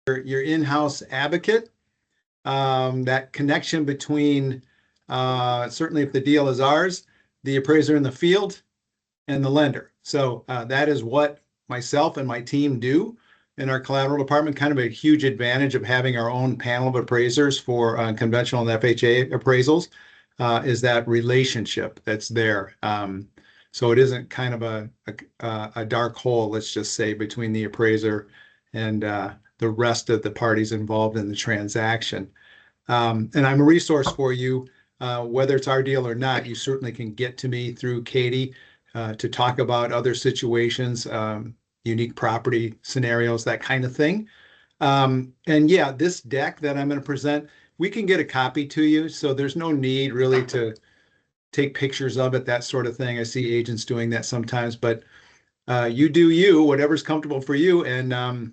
your in-house advocate, that connection between, certainly if the deal is ours, the appraiser in the field, and the lender. So that is what myself and my team do in our collateral department. Kind of a huge advantage of having our own panel of appraisers for conventional and FHA appraisals is that relationship that's there. So it isn't kind of a dark hole, let's just say, between the appraiser and the rest of the parties involved in the transaction. And I'm a resource for you, whether it's our deal or not. You certainly can get to me through Katie to talk about other situations, unique property scenarios, that kind of thing. And yeah, this deck that I'm going to present, we can get a copy to you. So there's no need really to take pictures of it, that sort of thing. I see agents doing that sometimes, but you do you, whatever's comfortable for you. And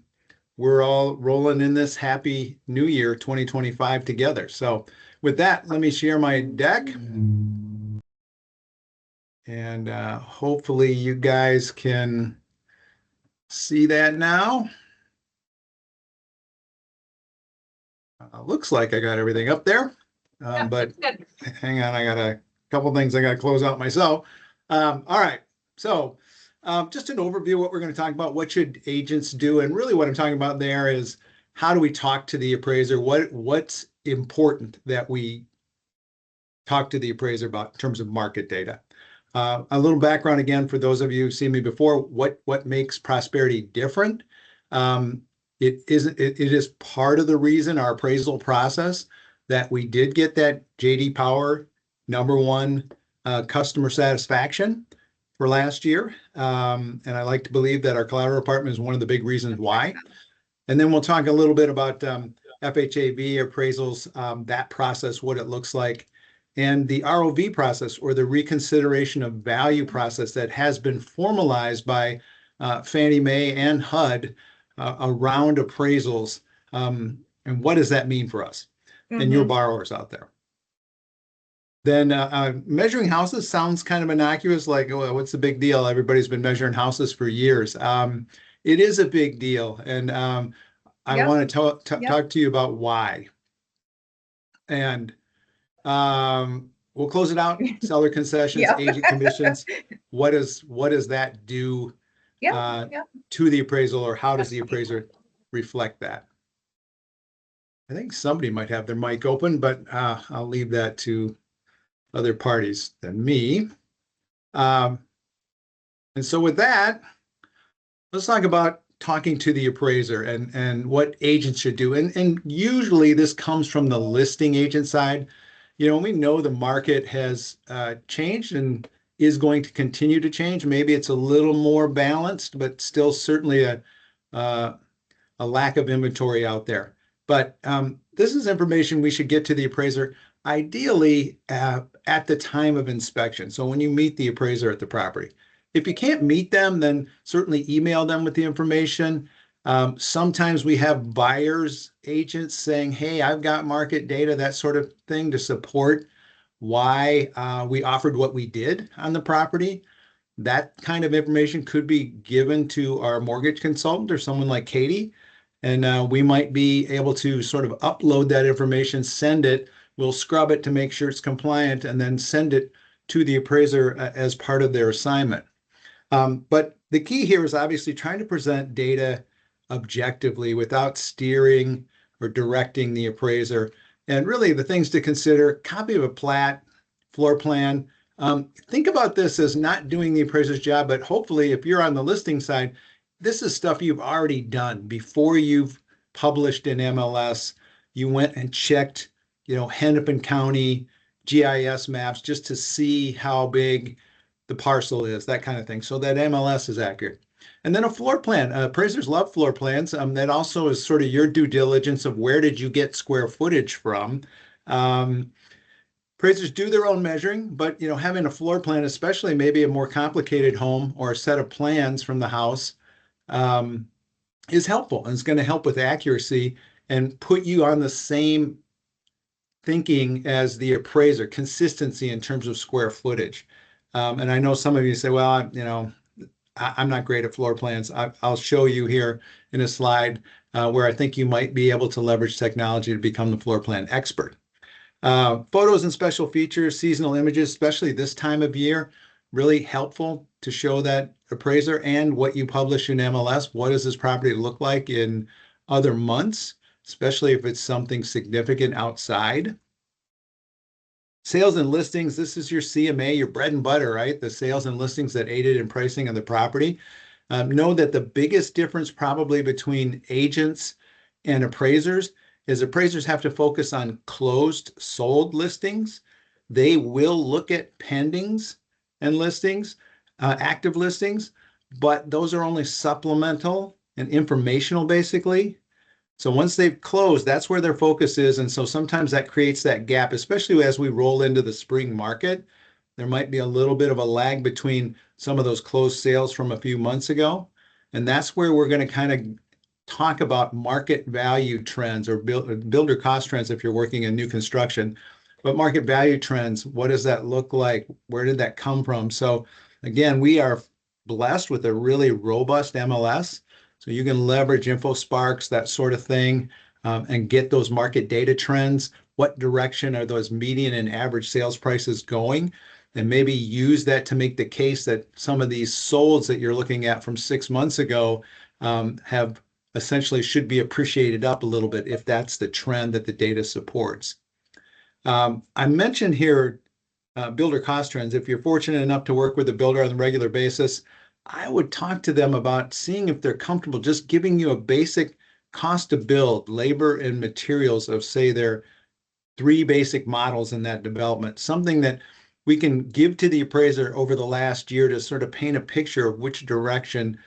we're all rolling in this happy new year 2025 together. So with that, let me share my deck. And hopefully you guys can see that now. Looks like I got everything up there, but hang on, I got a couple things I got to close out myself. All right, so just an overview of what we're going to talk about. What should agents do? And really what I'm talking about there is how do we talk to the appraiser? What's important that we talk to the appraiser about in terms of market data? A little background again for those of you who've seen me before. What makes Prosperity different? It is part of the reason our appraisal process that we did get that JD Power #1 customer satisfaction for last year. And I like to believe that our collateral department is one of the big reasons why. And then we'll talk a little bit about FHAV appraisals, that process, what it looks like, and the ROV process, or the reconsideration of value process, that has been formalized by Fannie Mae and HUD around appraisals. And what does that mean for us and your borrowers out there? Then measuring houses sounds kind of innocuous, like, oh, what's the big deal? Everybody's been measuring houses for years. It is a big deal. And I want to talk to you about why. And we'll close it out. Seller concessions, agent commissions. What does that do to the appraisal, or how does the appraiser reflect that? I think somebody might have their mic open, but I'll leave that to other parties than me. And so with that, let's talk about talking to the appraiser and what agents should do. And usually this comes from the listing agent side. You know, we know the market has changed and is going to continue to change. Maybe it's a little more balanced, but still certainly a lack of inventory out there. But this is information we should get to the appraiser, ideally at the time of inspection. So when you meet the appraiser at the property. If you can't meet them, then certainly email them with the information. Sometimes we have buyers agents saying, hey, I've got market data, that sort of thing, to support why we offered what we did on the property. That kind of information could be given to our mortgage consultant or someone like Katie. And we might be able to sort of upload that information, send it. We'll scrub it to make sure it's compliant, and then send it to the appraiser as part of their assignment. But the key here is obviously trying to present data objectively without steering or directing the appraiser. And really the things to consider: copy of a plat, floor plan. Think about this as not doing the appraiser's job, but hopefully if you're on the listing side, this is stuff you've already done before you've published in MLS. You went and checked, Hennepin County GIS maps just to see how big the parcel is, that kind of thing, so that MLS is accurate. And then a floor plan. Appraisers love floor plans. That also is sort of your due diligence of where did you get square footage from. Appraisers do their own measuring, but having a floor plan, especially maybe a more complicated home or a set of plans from the house, is helpful, and it's going to help with accuracy and put you on the same thinking as the appraiser, consistency in terms of square footage. And I know some of you say, well, I'm not great at floor plans. I'll show you here in a slide where I think you might be able to leverage technology to become the floor plan expert. Photos and special features, seasonal images, especially this time of year, really helpful to show that appraiser and what you publish in MLS. What does this property look like in other months, especially if it's something significant outside? Sales and listings, this is your CMA, your bread and butter, right? The sales and listings that aided in pricing of the property. Know that the biggest difference probably between agents and appraisers is appraisers have to focus on closed sold listings. They will look at pendings and listings, active listings, but those are only supplemental and informational basically. So once they've closed, that's where their focus is. And so sometimes that creates that gap, especially as we roll into the spring market. There might be a little bit of a lag between some of those closed sales from a few months ago. And that's where we're going to kind of talk about market value trends or builder cost trends if you're working in new construction. But market value trends, what does that look like? Where did that come from? So again, we are blessed with a really robust MLS. So you can leverage InfoSparks, that sort of thing, and get those market data trends. What direction are those median and average sales prices going? And maybe use that to make the case that some of these solds that you're looking at from 6 months ago have essentially should be appreciated up a little bit if that's the trend that the data supports. I mentioned here builder cost trends. If you're fortunate enough to work with a builder on a regular basis, I would talk to them about seeing if they're comfortable just giving you a basic cost to build, labor and materials of, say, their 3 basic models in that development, something that we can give to the appraiser over the last year to sort of paint a picture of which direction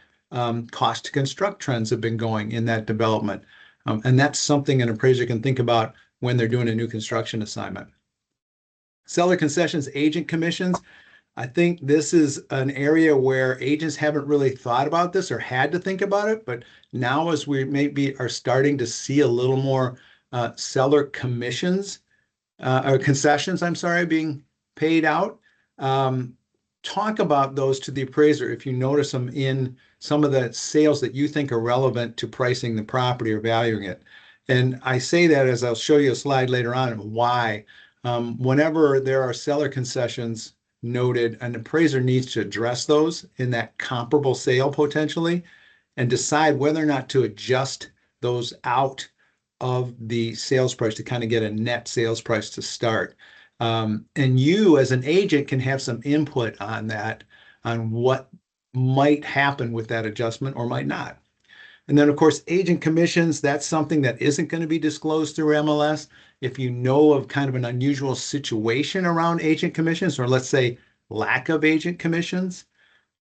cost to construct trends have been going in that development. And that's something an appraiser can think about when they're doing a new construction assignment. Seller concessions, agent commissions. I think this is an area where agents haven't really thought about this or had to think about it, but now as we maybe are starting to see a little more seller commissions or concessions, I'm sorry, being paid out. Talk about those to the appraiser if you notice them in some of the sales that you think are relevant to pricing the property or valuing it. And I say that as I'll show you a slide later on of why. Whenever there are seller concessions noted, an appraiser needs to address those in that comparable sale potentially and decide whether or not to adjust those out of the sales price to kind of get a net sales price to start. And you as an agent can have some input on that, on what might happen with that adjustment or might not. And then, of course, agent commissions, that's something that isn't going to be disclosed through MLS. If you know of kind of an unusual situation around agent commissions, or let's say lack of agent commissions.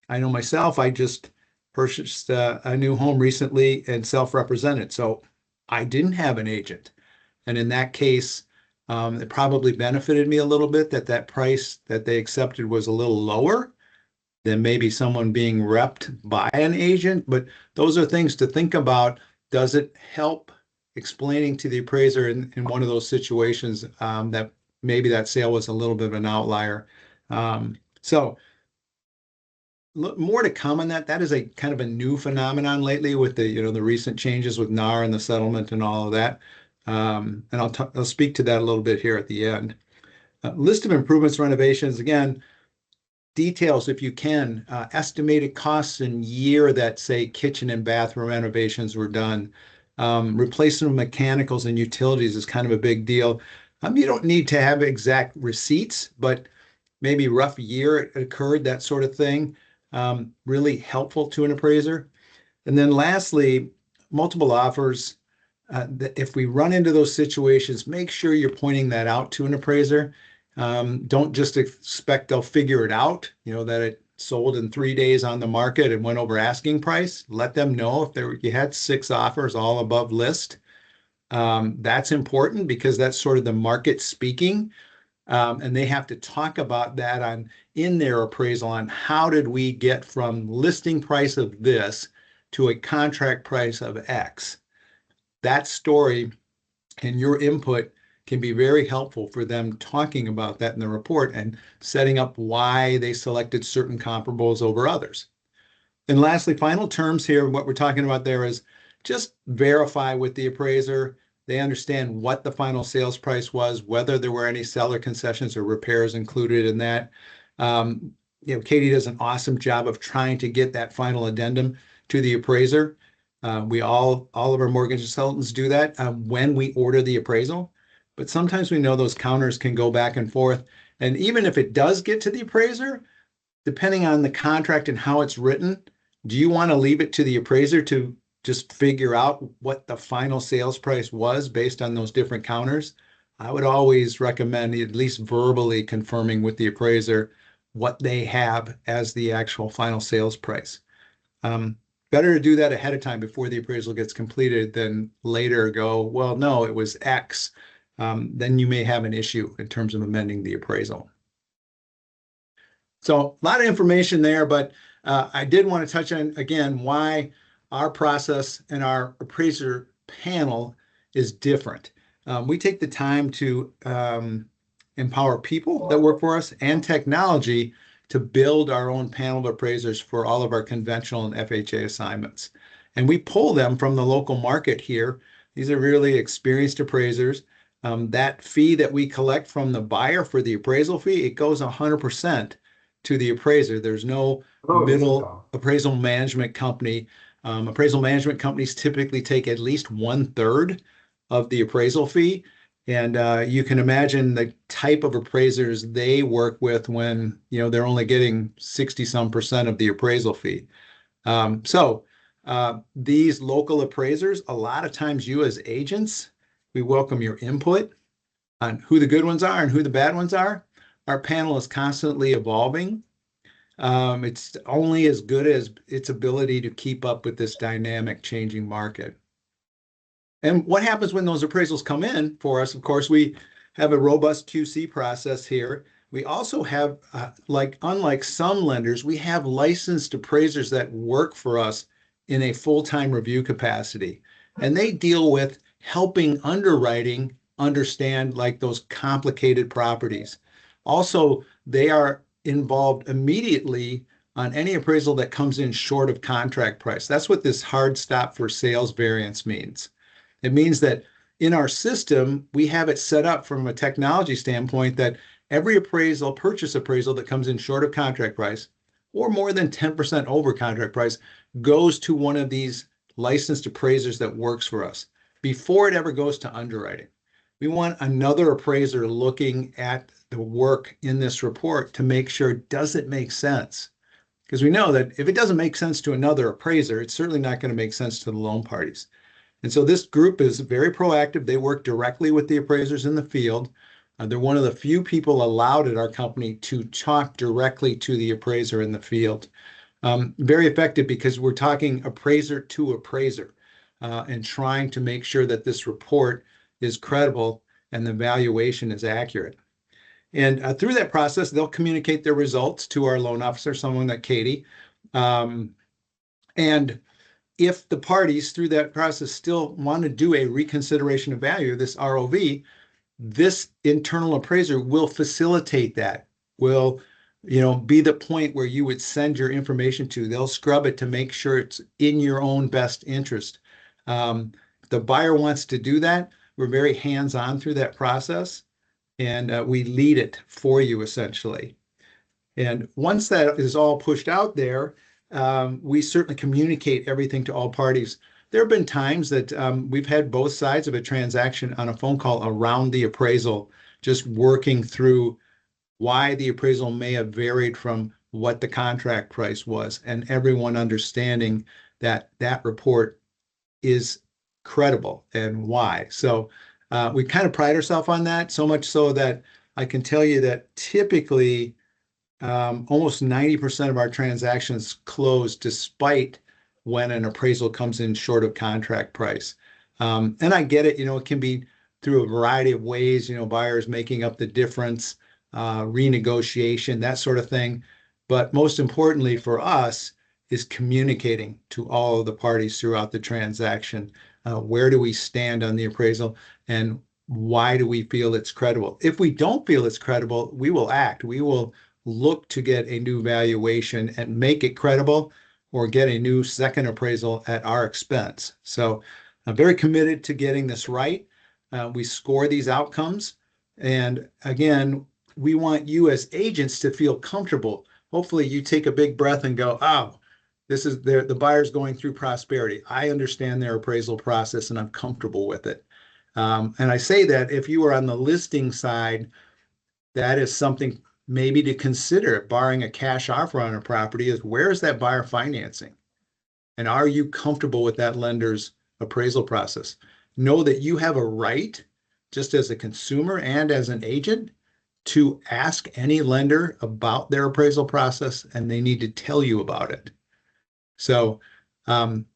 I know myself, I just purchased a new home recently and self-represented. So I didn't have an agent. And in that case, it probably benefited me a little bit that that price that they accepted was a little lower than maybe someone being repped by an agent. But those are things to think about. Does it help explaining to the appraiser in one of those situations that maybe that sale was a little bit of an outlier? So more to come on that. That is a kind of a new phenomenon lately with the the recent changes with NAR and the settlement and all of that. And I'll speak to that a little bit here at the end. List of improvements, renovations. Again, details if you can. Estimated costs in year that say kitchen and bathroom renovations were done. Replacement of mechanicals and utilities is kind of a big deal. You don't need to have exact receipts, but maybe rough year it occurred, that sort of thing. Really helpful to an appraiser. And then lastly, multiple offers. If we run into those situations, make sure you're pointing that out to an appraiser. Don't just expect they'll figure it out, that it sold in 3 days on the market and went over asking price. Let them know if you had 6 offers all above list. That's important because that's sort of the market speaking. And they have to talk about that in their appraisal on how did we get from listing price of this to a contract price of X. That story and your input can be very helpful for them talking about that in the report and setting up why they selected certain comparables over others. And lastly, final terms here, what we're talking about there is just verify with the appraiser. They understand what the final sales price was, whether there were any seller concessions or repairs included in that. Katie does an awesome job of trying to get that final addendum to the appraiser. All of our mortgage consultants do that when we order the appraisal. But sometimes we know those counters can go back and forth. And even if it does get to the appraiser, depending on the contract and how it's written, do you want to leave it to the appraiser to just figure out what the final sales price was based on those different counters? I would always recommend at least verbally confirming with the appraiser what they have as the actual final sales price. Better to do that ahead of time before the appraisal gets completed than later go, well, no, it was X. Then you may have an issue in terms of amending the appraisal. So a lot of information there, but I did want to touch on, again, why our process and our appraiser panel is different. We take the time to empower people that work for us and technology to build our own panel of appraisers for all of our conventional and FHA assignments. And we pull them from the local market here. These are really experienced appraisers. That fee that we collect from the buyer for the appraisal fee, it goes 100% to the appraiser. There's no middle appraisal management company. Appraisal management companies typically take at least 1/3 of the appraisal fee. And you can imagine the type of appraisers they work with when they're only getting 60-some% of the appraisal fee. These local appraisers, a lot of times you as agents, we welcome your input on who the good ones are and who the bad ones are. Our panel is constantly evolving. It's only as good as its ability to keep up with this dynamic changing market. And what happens when those appraisals come in for us? Of course, we have a robust QC process here. We also have, unlike some lenders, we have licensed appraisers that work for us in a full-time review capacity. And they deal with helping underwriting understand those complicated properties. Also, they are involved immediately on any appraisal that comes in short of contract price. That's what this hard stop for sales variance means. It means that in our system, we have it set up from a technology standpoint that every purchase appraisal that comes in short of contract price or more than 10% over contract price goes to one of these licensed appraisers that works for us before it ever goes to underwriting. We want another appraiser looking at the work in this report to make sure, does it make sense? Because we know that if it doesn't make sense to another appraiser, it's certainly not going to make sense to the loan parties. And so this group is very proactive. They work directly with the appraisers in the field. They're one of the few people allowed at our company to talk directly to the appraiser in the field. Very effective because we're talking appraiser to appraiser and trying to make sure that this report is credible and the valuation is accurate. And through that process, they'll communicate their results to our loan officer, someone like Katie. And if the parties through that process still want to do a reconsideration of value, this ROV, this internal appraiser will facilitate that, will be the point where you would send your information to. They'll scrub it to make sure it's in your own best interest. The buyer wants to do that. We're very hands-on through that process, and we lead it for you essentially. And once that is all pushed out there, we certainly communicate everything to all parties. There have been times that we've had both sides of a transaction on a phone call around the appraisal, just working through why the appraisal may have varied from what the contract price was, and everyone understanding that that report is credible and why. So we kind of pride ourselves on that, so much so that I can tell you that typically almost 90% of our transactions close despite when an appraisal comes in short of contract price. And I get it, it can be through a variety of ways, buyers making up the difference, renegotiation, that sort of thing. But most importantly for us is communicating to all of the parties throughout the transaction. Where do we stand on the appraisal and why do we feel it's credible? If we don't feel it's credible, we will act. We will look to get a new valuation and make it credible, or get a new second appraisal at our expense. So I'm very committed to getting this right. We score these outcomes. And again, we want you as agents to feel comfortable. Hopefully you take a big breath and go, oh, this is the buyer's going through prosperity. I understand their appraisal process and I'm comfortable with it. And I say that if you are on the listing side, that is something maybe to consider, barring a cash offer on a property, is where is that buyer financing? And are you comfortable with that lender's appraisal process? Know that you have a right, just as a consumer and as an agent, to ask any lender about their appraisal process, and they need to tell you about it. So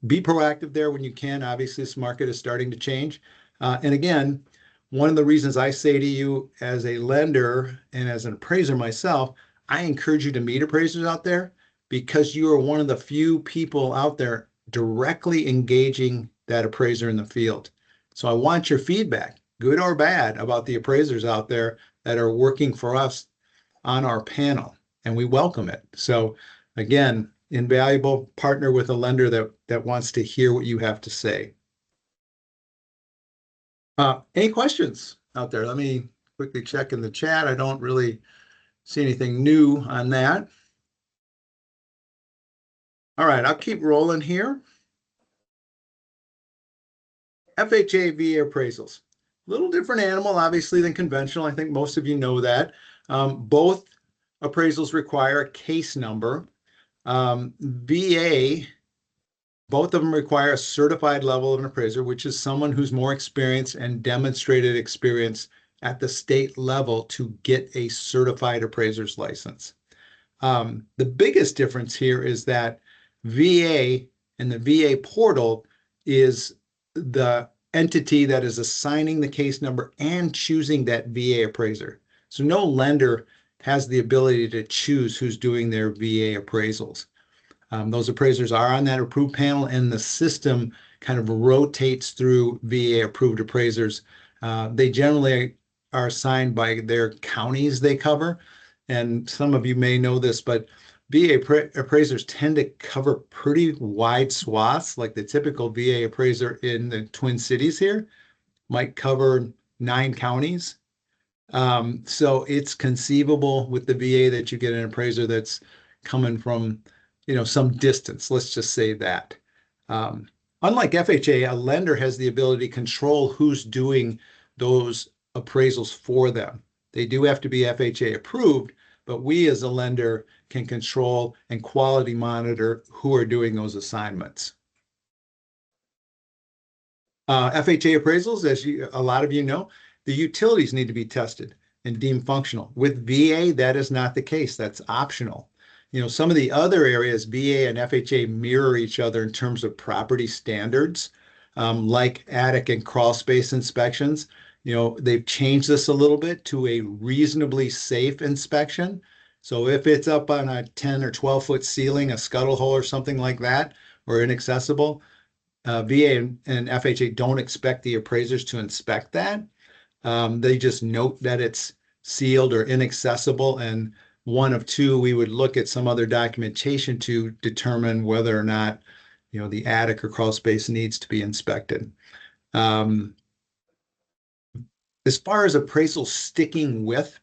be proactive there when you can. Obviously, this market is starting to change. And again, one of the reasons I say to you as a lender and as an appraiser myself, I encourage you to meet appraisers out there because you are one of the few people out there directly engaging that appraiser in the field. So I want your feedback, good or bad, about the appraisers out there that are working for us on our panel, and we welcome it. So again, invaluable, partner with a lender that wants to hear what you have to say. Any questions out there? Let me quickly check in the chat. I don't really see anything new on that. All right, I'll keep rolling here. FHA VA appraisals. A little different animal, obviously, than conventional. I think most of you know that. Both appraisals require a case number. VA, both of them require a certified level of an appraiser, which is someone who's more experienced and demonstrated experience at the state level to get a certified appraiser's license. The biggest difference here is that VA and the VA portal is the entity that is assigning the case number and choosing that VA appraiser. So no lender has the ability to choose who's doing their VA appraisals. Those appraisers are on that approved panel, and the system kind of rotates through VA approved appraisers. They generally are assigned by their counties they cover. And some of you may know this, but VA appraisers tend to cover pretty wide swaths. Like the typical VA appraiser in the Twin Cities here might cover 9 counties. So it's conceivable with the VA that you get an appraiser that's coming from, some distance. Let's just say that. Unlike FHA, a lender has the ability to control who's doing those appraisals for them. They do have to be FHA approved, but we as a lender can control and quality monitor who are doing those assignments. FHA appraisals, as a lot of you know, the utilities need to be tested and deemed functional. With VA, that is not the case. That's optional. Some of the other areas, VA and FHA mirror each other in terms of property standards, like attic and crawl space inspections. They've changed this a little bit to a reasonably safe inspection. So if it's up on a 10 or 12-foot ceiling, a scuttle hole or something like that, or inaccessible, VA and FHA don't expect the appraisers to inspect that. They just note that it's sealed or inaccessible, and one of two, we would look at some other documentation to determine whether or not, the attic or crawl space needs to be inspected. As far as appraisal sticking with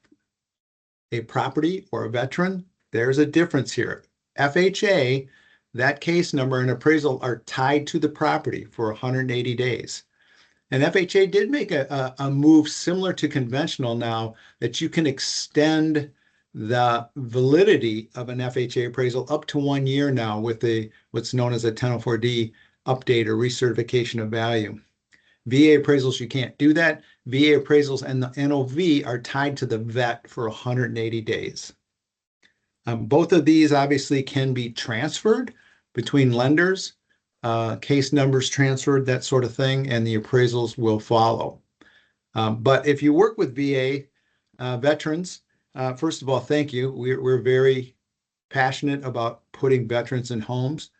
a property or a veteran, there's a difference here. FHA, that case number and appraisal are tied to the property for 180 days. And FHA did make a move similar to conventional now, that you can extend the validity of an FHA appraisal up to 1 year now with what's known as a 1004D update or recertification of value. VA appraisals, you can't do that. VA appraisals and the NOV are tied to the vet for 180 days. Both of these obviously can be transferred between lenders, case numbers transferred, that sort of thing, and the appraisals will follow. But if you work with VA veterans, first of all, thank you. We're very passionate about putting veterans in homes.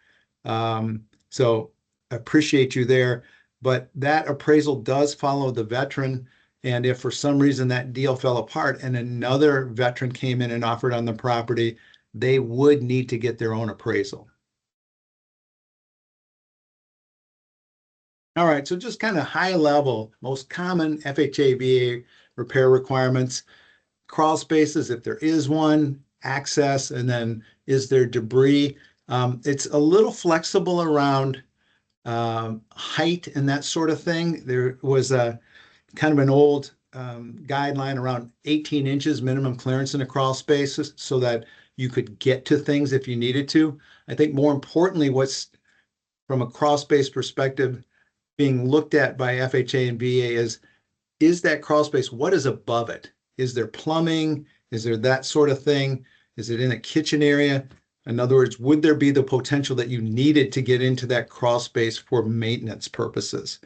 So appreciate you there. But that appraisal does follow the veteran. And if for some reason that deal fell apart and another veteran came in and offered on the property, they would need to get their own appraisal. All right, so just kind of high level, most common FHA, VA repair requirements, crawl spaces, if there is one, access, and then is there debris? It's a little flexible around height and that sort of thing. There was a kind of an old guideline around 18 inches minimum clearance in a crawl space so that you could get to things if you needed to. I think more importantly, what's from a crawl space perspective being looked at by FHA and VA is that crawl space, what is above it? Is there plumbing? Is there that sort of thing? Is it in a kitchen area? In other words, would there be the potential that you needed to get into that crawl space for maintenance purposes?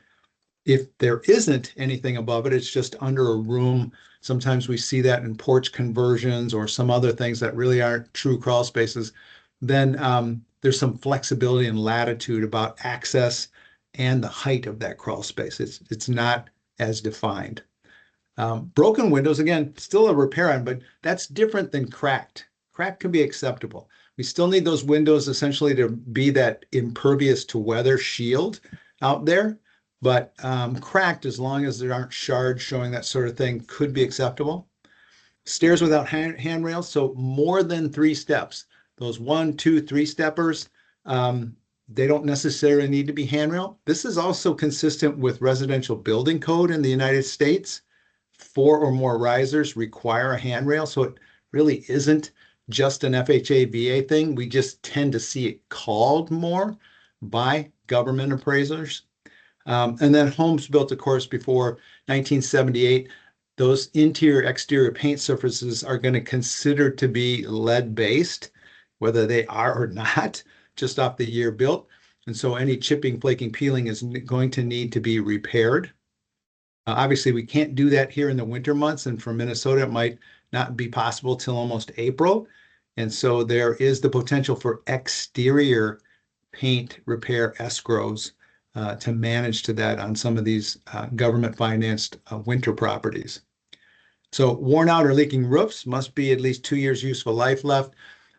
If there isn't anything above it, it's just under a room. Sometimes we see that in porch conversions or some other things that really aren't true crawl spaces. Then there's some flexibility and latitude about access and the height of that crawl space. It's not as defined. Broken windows, again, still a repair item, but that's different than cracked. Cracked can be acceptable. We still need those windows essentially to be that impervious to weather shield out there. But cracked, as long as there aren't shards showing that sort of thing, could be acceptable. Stairs without handrails, so more than 3 steps. Those 1, 2, 3 steppers, they don't necessarily need to be handrail. This is also consistent with residential building code in the United States. 4 or more risers require a handrail, so it really isn't just an FHA VA thing. We just tend to see it called more by government appraisers. And then homes built, of course, before 1978, those interior exterior paint surfaces are going to consider to be lead-based, whether they are or not, just off the year built. And so any chipping, flaking, peeling is going to need to be repaired. Obviously, we can't do that here in the winter months, and for Minnesota, it might not be possible till almost April. And so there is the potential for exterior paint repair escrows to manage to that on some of these government-financed winter properties. So worn out or leaking roofs must be at least 2 years useful life left.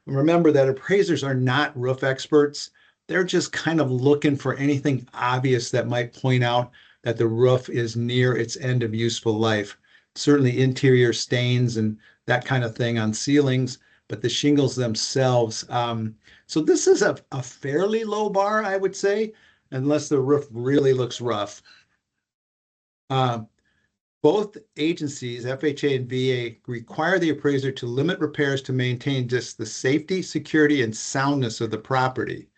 Remember that appraisers are not roof experts. They're just kind of looking for anything obvious that might point out that the roof is near its end of useful life. Certainly interior stains and that kind of thing on ceilings, but the shingles themselves. So this is a fairly low bar, I would say, unless the roof really looks rough. Both agencies, FHA and VA, require the appraiser to limit repairs to maintain just the safety, security, and soundness of the property,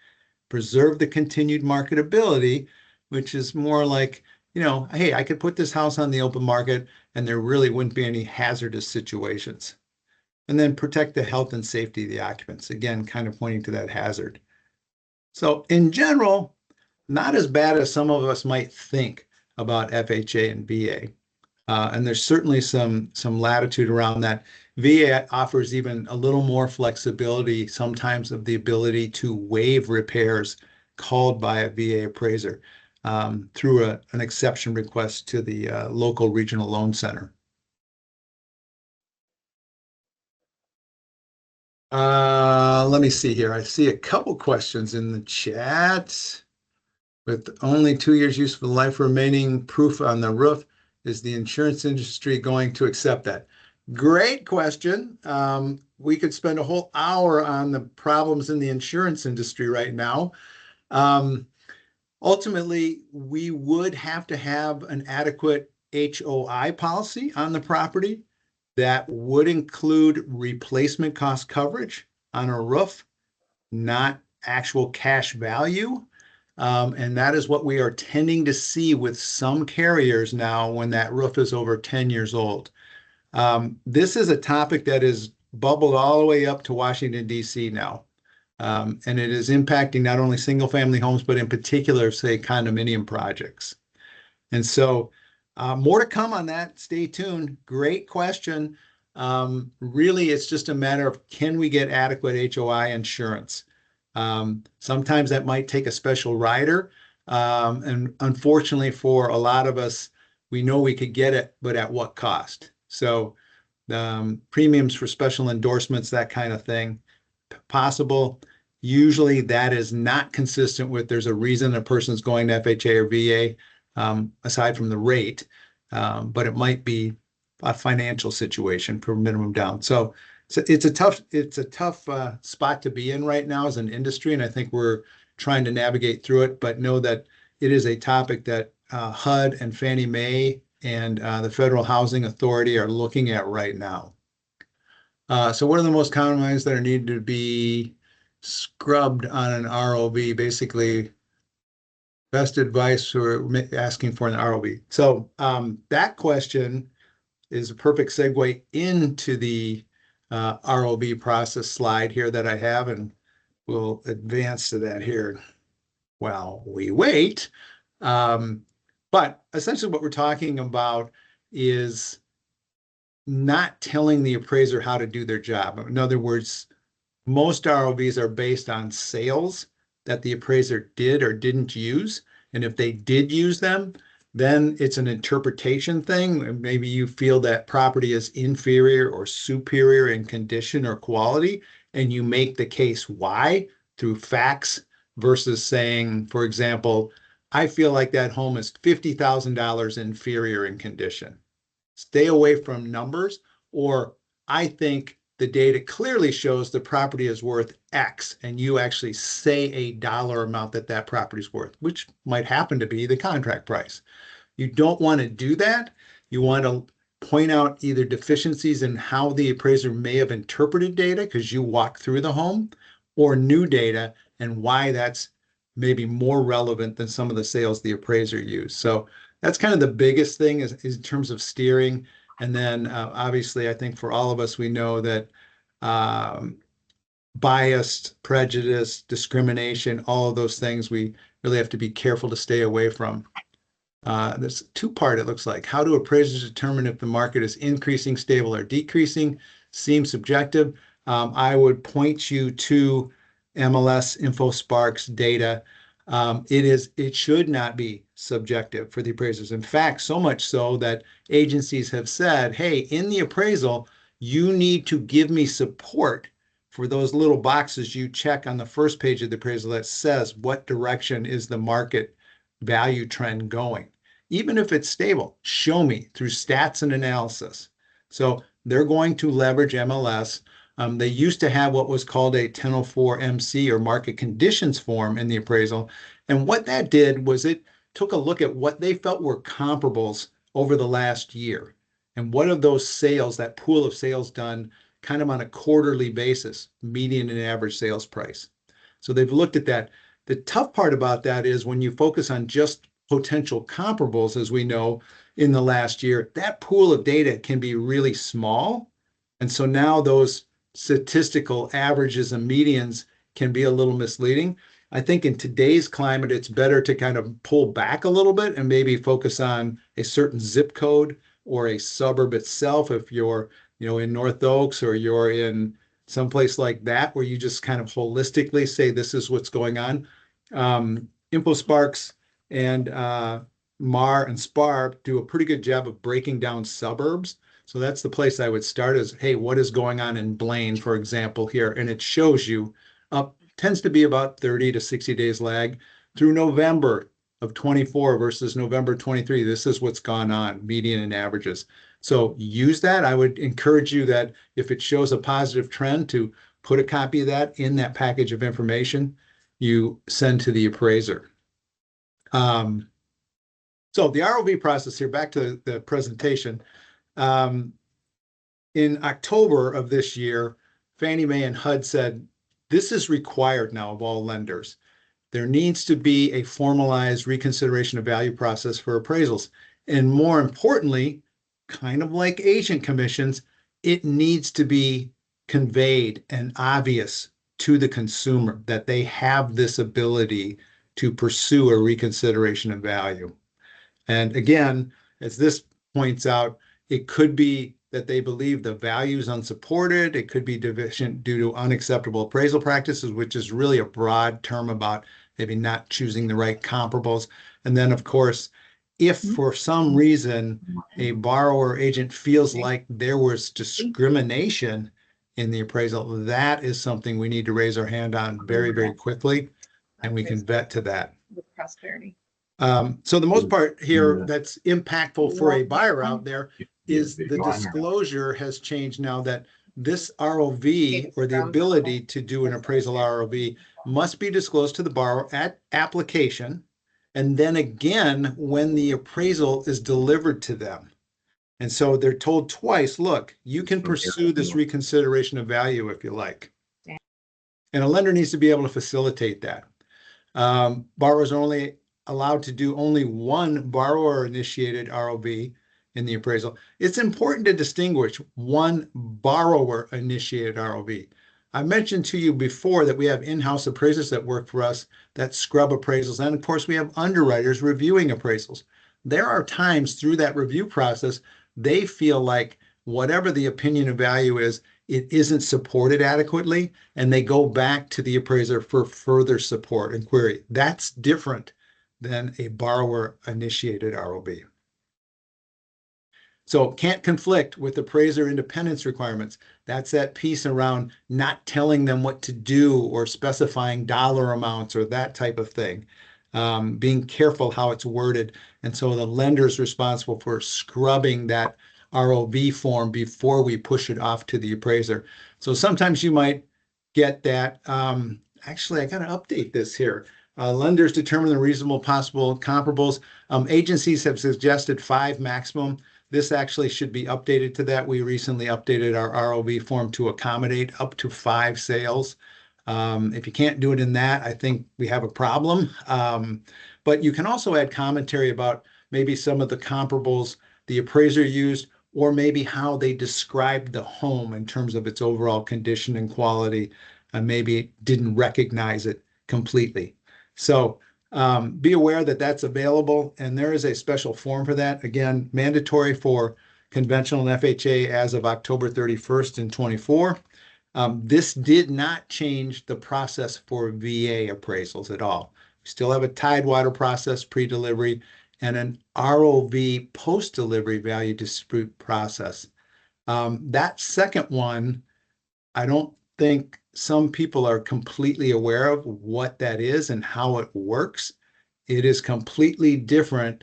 preserve the continued marketability, which is more like, hey, I could put this house on the open market and there really wouldn't be any hazardous situations. And then protect the health and safety of the occupants, again, kind of pointing to that hazard. So in general, not as bad as some of us might think about FHA and VA. And there's certainly some latitude around that. VA offers even a little more flexibility sometimes of the ability to waive repairs called by a VA appraiser through an exception request to the local regional loan center. Let me see here. I see a couple questions in the chat. With only 2 years useful life remaining, proof on the roof, is the insurance industry going to accept that? Great question. We could spend a whole hour on the problems in the insurance industry right now. Ultimately, we would have to have an adequate HOI policy on the property that would include replacement cost coverage on a roof, not actual cash value. And that is what we are tending to see with some carriers now when that roof is over 10 years old. This is a topic that is bubbled all the way up to Washington, D.C. now. And it is impacting not only single family homes, but in particular, say, condominium projects. And so more to come on that. Stay tuned. Great question. Really, it's just a matter of, can we get adequate HOI insurance? Sometimes that might take a special rider. And unfortunately for a lot of us, we know we could get it, but at what cost? So premiums for special endorsements, that kind of thing, possible. Usually that is not consistent with there's a reason a person's going to FHA or VA, aside from the rate, but it might be a financial situation for minimum down. So it's a tough spot to be in right now as an industry, and I think we're trying to navigate through it. But know that it is a topic that HUD and Fannie Mae and the Federal Housing Authority are looking at right now. So what are the most common ones that are needed to be scrubbed on an ROV? Basically, best advice for asking for an ROV. So that question is a perfect segue into the ROV process slide here that I have, and we'll advance to that here while we wait. But essentially what we're talking about is not telling the appraiser how to do their job. In other words, most ROVs are based on sales that the appraiser did or didn't use. And if they did use them, then it's an interpretation thing. Maybe you feel that property is inferior or superior in condition or quality, and you make the case why through facts versus saying, for example, I feel like that home is $50,000 inferior in condition. Stay away from numbers, or I think the data clearly shows the property is worth X, and you actually say a dollar amount that that property is worth, which might happen to be the contract price. You don't want to do that. You want to point out either deficiencies in how the appraiser may have interpreted data because you walk through the home, or new data and why that's maybe more relevant than some of the sales the appraiser used. So that's kind of the biggest thing is in terms of steering. And then obviously, I think for all of us, we know that biased, prejudice, discrimination, all of those things we really have to be careful to stay away from. There's a two-part, it looks like. How do appraisers determine if the market is increasing, stable, or decreasing? Seems subjective. I would point you to MLS InfoSpark's data. It should not be subjective for the appraisers. In fact, so much so that agencies have said, hey, in the appraisal, you need to give me support for those little boxes you check on the first page of the appraisal that says what direction is the market value trend going. Even if it's stable, show me through stats and analysis. So they're going to leverage MLS. They used to have what was called a 1004 MC or market conditions form in the appraisal. And what that did was it took a look at what they felt were comparables over the last year. And what of those sales, that pool of sales done kind of on a quarterly basis, median and average sales price. So they've looked at that. The tough part about that is when you focus on just potential comparables, as we know in the last year, that pool of data can be really small. And so now those statistical averages and medians can be a little misleading. I think in today's climate, it's better to kind of pull back a little bit and maybe focus on a certain zip code or a suburb itself. If you're, in North Oaks or you're in someplace like that, where you just kind of holistically say, this is what's going on. InfoSparks and MAR and SPAR do a pretty good job of breaking down suburbs. So that's the place I would start is, hey, what is going on in Blaine, for example, here? And it shows you tends to be about 30 to 60 days lag through November of 24 versus November 23. This is what's gone on, median and averages. So use that. I would encourage you that if it shows a positive trend to put a copy of that in that package of information you send to the appraiser. So the ROV process here, back to the presentation. In October of this year, Fannie Mae and HUD said, this is required now of all lenders. There needs to be a formalized reconsideration of value process for appraisals. And more importantly, kind of like agent commissions, it needs to be conveyed and obvious to the consumer that they have this ability to pursue a reconsideration of value. And again, as this points out, it could be that they believe the value is unsupported. It could be deficient due to unacceptable appraisal practices, which is really a broad term about maybe not choosing the right comparables. And then, of course, if for some reason a borrower agent feels like there was discrimination in the appraisal, that is something we need to raise our hand on very, very quickly, and we can vet to that. With prosperity. So the most part here that's impactful for a buyer out there is the disclosure has changed now that this ROV, or the ability to do an appraisal ROV, must be disclosed to the borrower at application, and then again when the appraisal is delivered to them. And so they're told twice, look, you can pursue this reconsideration of value if you like. And a lender needs to be able to facilitate that. Borrowers are only allowed to do only one borrower-initiated ROV in the appraisal. It's important to distinguish one borrower-initiated ROV. I mentioned to you before that we have in-house appraisers that work for us that scrub appraisals, and of course we have underwriters reviewing appraisals. There are times through that review process they feel like whatever the opinion of value is, it isn't supported adequately, and they go back to the appraiser for further support and query. That's different than a borrower-initiated ROV. So can't conflict with appraiser independence requirements. That's that piece around not telling them what to do or specifying dollar amounts or that type of thing. Being careful how it's worded. And so the lender is responsible for scrubbing that ROV form before we push it off to the appraiser. So sometimes you might get that. Actually, I got to update this here. Lenders determine the reasonable possible comparables. Agencies have suggested 5 maximum. This actually should be updated to that. We recently updated our ROV form to accommodate up to 5 sales. If you can't do it in that, I think we have a problem. But you can also add commentary about maybe some of the comparables the appraiser used, or maybe how they described the home in terms of its overall condition and quality, and maybe didn't recognize it completely. So be aware that that's available, and there is a special form for that. Again, mandatory for conventional and FHA as of October 31st in 24. This did not change the process for VA appraisals at all. We still have a Tidewater process pre-delivery and an ROV post-delivery value dispute process. That second one, I don't think some people are completely aware of what that is and how it works. It is completely different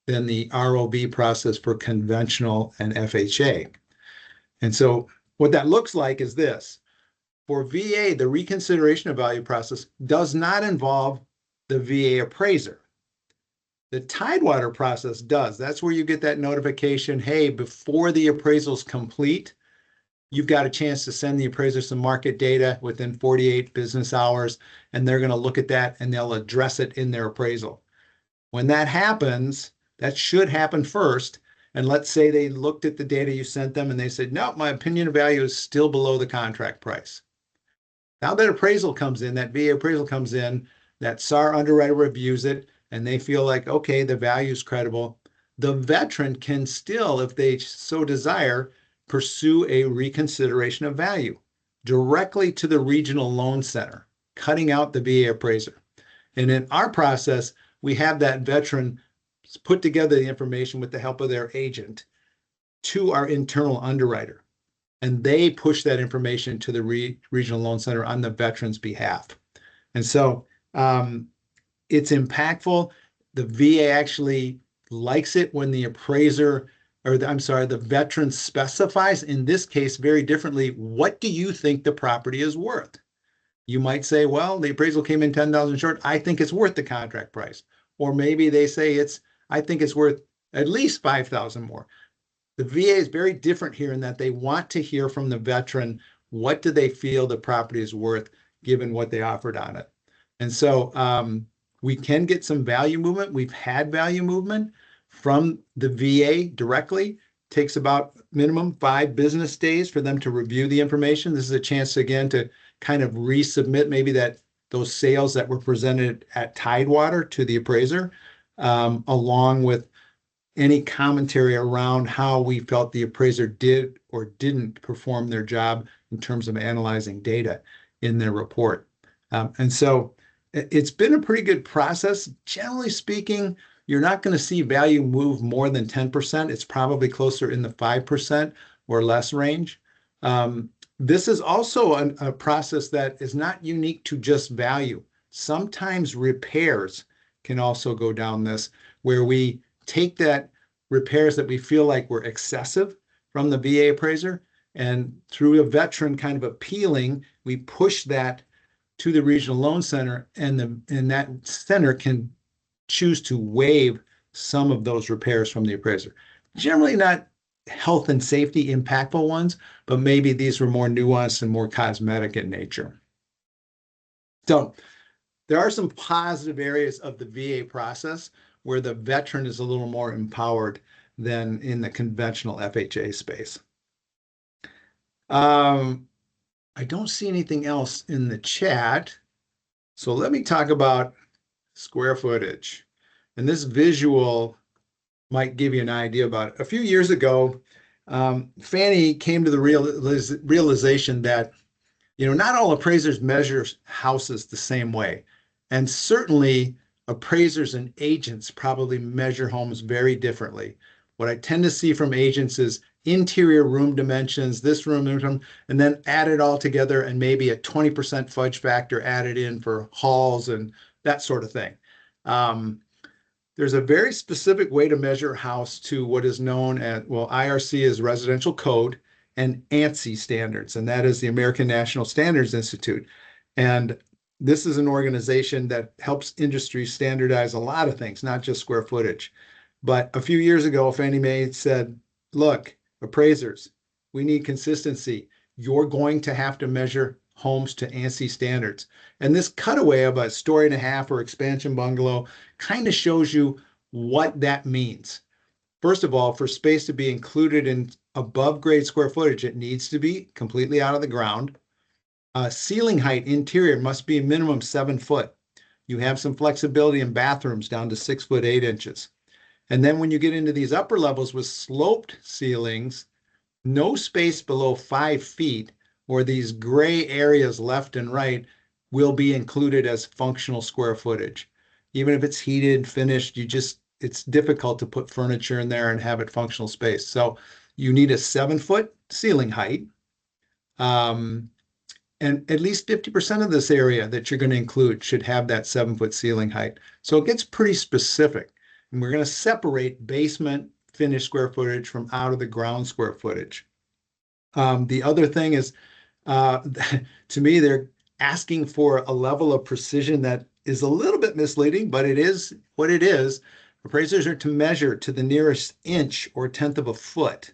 than the ROV process for conventional and FHA. And so what that looks like is this. For VA, the reconsideration of value process does not involve the VA appraiser. The Tidewater process does. That's where you get that notification, hey, before the appraisal is complete, you've got a chance to send the appraiser some market data within 48 business hours, and they're going to look at that and they'll address it in their appraisal. When that happens, that should happen first. And let's say they looked at the data you sent them and they said, no, my opinion of value is still below the contract price. Now that appraisal comes in, that VA appraisal comes in, that SAR underwriter reviews it, and they feel like, okay, the value is credible. The veteran can still, if they so desire, pursue a reconsideration of value directly to the regional loan center, cutting out the VA appraiser. And in our process, we have that veteran put together the information with the help of their agent to our internal underwriter. And they push that information to the regional loan center on the veteran's behalf. And so it's impactful. The VA actually likes it when the appraiser, or the veteran specifies, in this case, very differently, what do you think the property is worth? You might say, well, the appraisal came in 10,000 short. I think it's worth the contract price. Or maybe they say I think it's worth at least 5,000 more. The VA is very different here in that they want to hear from the veteran, what do they feel the property is worth given what they offered on it. And so we can get some value movement. We've had value movement from the VA directly. Takes about minimum 5 business days for them to review the information. This is a chance again to kind of resubmit maybe those sales that were presented at Tidewater to the appraiser, along with any commentary around how we felt the appraiser did or didn't perform their job in terms of analyzing data in their report. And so it's been a pretty good process. Generally speaking, you're not going to see value move more than 10%. It's probably closer in the 5% or less range. This is also a process that is not unique to just value. Sometimes repairs can also go down this, where we take that repairs that we feel like were excessive from the VA appraiser, and through a veteran kind of appealing, we push that to the regional loan center, and that center can choose to waive some of those repairs from the appraiser. Generally not health and safety impactful ones, but maybe these were more nuanced and more cosmetic in nature. So there are some positive areas of the VA process where the veteran is a little more empowered than in the conventional FHA space. I don't see anything else in the chat. So let me talk about square footage. And this visual might give you an idea about it. A few years ago, Fannie came to the realization that, not all appraisers measure houses the same way. And certainly appraisers and agents probably measure homes very differently. What I tend to see from agents is interior room dimensions, this room, and then add it all together and maybe a 20% fudge factor added in for halls and that sort of thing. There's a very specific way to measure a house to what is known as, IRC is residential code, and ANSI standards, and that is the American National Standards Institute. And this is an organization that helps industry standardize a lot of things, not just square footage. But a few years ago, Fannie Mae said, look, appraisers, we need consistency. You're going to have to measure homes to ANSI standards. And this cutaway of a story and a half or expansion bungalow kind of shows you what that means. First of all, for space to be included in above grade square footage, it needs to be completely out of the ground. Ceiling height interior must be a minimum 7 foot. You have some flexibility in bathrooms down to 6 foot 8 inches. And then when you get into these upper levels with sloped ceilings, no space below 5 feet, or these gray areas left and right, will be included as functional square footage. Even if it's heated, finished, it's difficult to put furniture in there and have it functional space. So you need a 7 foot ceiling height. And at least 50% of this area that you're going to include should have that 7 foot ceiling height. So it gets pretty specific. And we're going to separate basement finished square footage from out of the ground square footage. The other thing is, to me, they're asking for a level of precision that is a little bit misleading, but it is what it is. Appraisers are to measure to the nearest inch or tenth of a foot.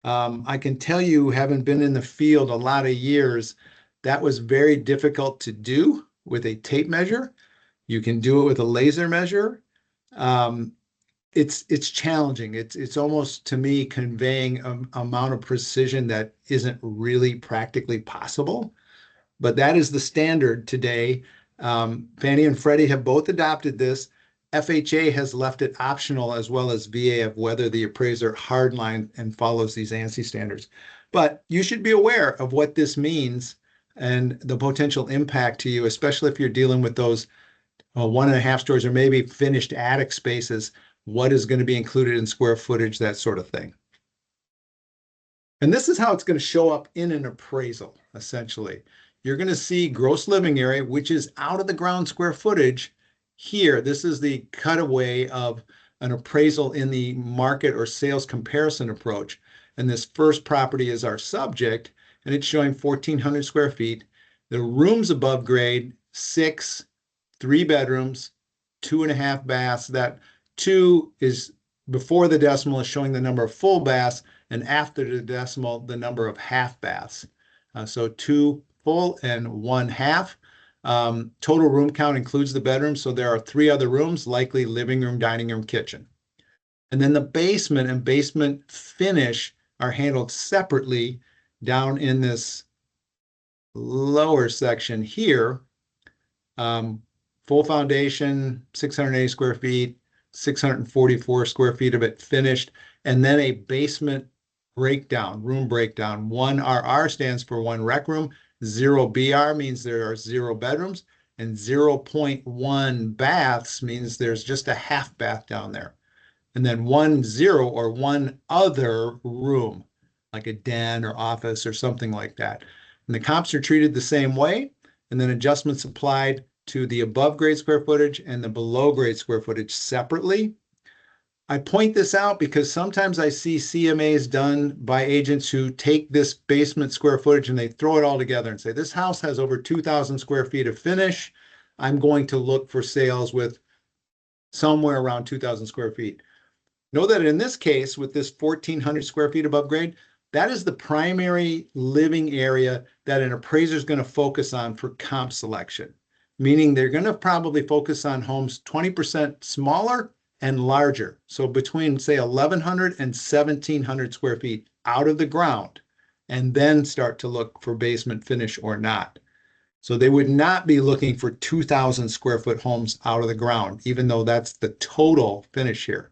I can tell you, having been in the field a lot of years, that was very difficult to do with a tape measure. You can do it with a laser measure. It's challenging. It's almost, to me, conveying an amount of precision that isn't really practically possible. But that is the standard today. Fannie and Freddie have both adopted this. FHA has left it optional, as well as VA, of whether the appraiser hardline and follows these ANSI standards. But you should be aware of what this means and the potential impact to you, especially if you're dealing with those 1.5 stories or maybe finished attic spaces. What is going to be included in square footage, that sort of thing. And this is how it's going to show up in an appraisal, essentially. You're going to see gross living area, which is out of the ground square footage here. This is the cutaway of an appraisal in the market or sales comparison approach. And this first property is our subject, and it's showing 1,400 square feet. The rooms above grade, 6, 3 bedrooms, 2.5 baths. That 2 is before the decimal, is showing the number of full baths, and after the decimal, the number of half baths. So 2 full and 1 half. Total room count includes the bedroom, so there are 3 other rooms, likely living room, dining room, kitchen. And then the basement and basement finish are handled separately down in this lower section here. Full foundation, 680 square feet, 644 square feet of it finished, and then a basement breakdown, room breakdown. 1 RR stands for 1 rec room, 0 BR means there are 0 bedrooms, and 0.1 baths means there's just a half bath down there. And then 1 0 or 1 other room, like a den or office or something like that. And the comps are treated the same way, and then adjustments applied to the above grade square footage and the below grade square footage separately. I point this out because sometimes I see CMAs done by agents who take this basement square footage and they throw it all together and say, this house has over 2,000 square feet of finish. I'm going to look for sales with somewhere around 2,000 square feet. Know that in this case, with this 1,400 square feet above grade, that is the primary living area that an appraiser is going to focus on for comp selection, meaning they're going to probably focus on homes 20% smaller and larger. So between, say, 1,100 and 1,700 square feet out of the ground, and then start to look for basement finish or not. So they would not be looking for 2,000 square foot homes out of the ground, even though that's the total finish here.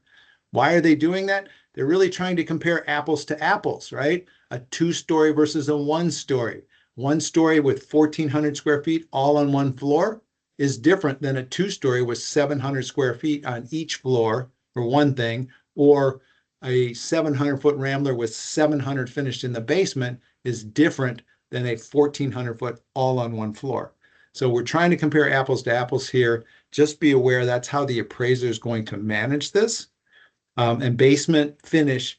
Why are they doing that? They're really trying to compare apples to apples, right? A 2-story versus a 1-story. 1-story with 1,400 square feet all on one floor is different than a 2-story with 700 square feet on each floor, for one thing, or a 700-foot rambler with 700 finished in the basement is different than a 1,400-foot all on one floor. So we're trying to compare apples to apples here. Just be aware that's how the appraiser is going to manage this. And basement finish,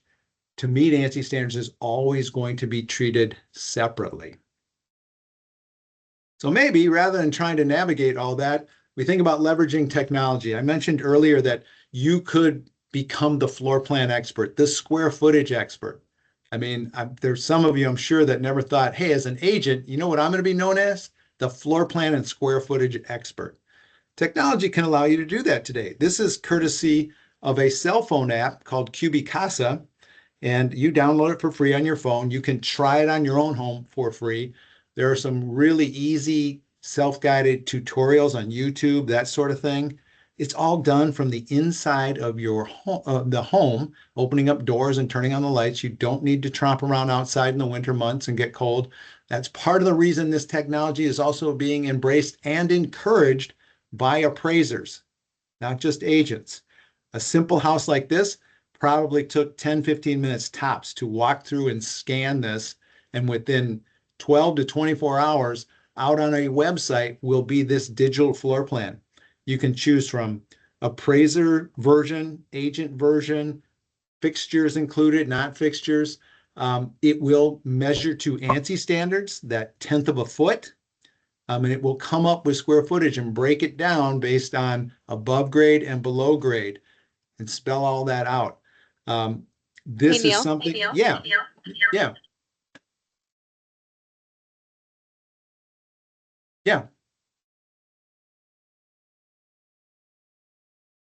to meet ANSI standards, is always going to be treated separately. So maybe rather than trying to navigate all that, we think about leveraging technology. I mentioned earlier that you could become the floor plan expert, the square footage expert. I mean, there's some of you, I'm sure, that never thought, hey, as an agent, you know what I'm going to be known as? The floor plan and square footage expert. Technology can allow you to do that today. This is courtesy of a cell phone app called QB, and you download it for free on your phone. You can try it on your own home for free. There are some really easy self-guided tutorials on YouTube, that sort of thing. It's all done from the inside of your home, the home, opening up doors and turning on the lights. You don't need to tromp around outside in the winter months and get cold. That's part of the reason this technology is also being embraced and encouraged by appraisers, not just agents. A simple house like this probably took 10, 15 minutes tops to walk through and scan this. And within 12 to 24 hours, out on a website will be this digital floor plan. You can choose from appraiser version, agent version, fixtures included, not fixtures. It will measure to ANSI standards, that 1/10 of a foot. And it will come up with square footage and break it down based on above grade and below grade and spell all that out. This is something, yeah, yeah. Yeah.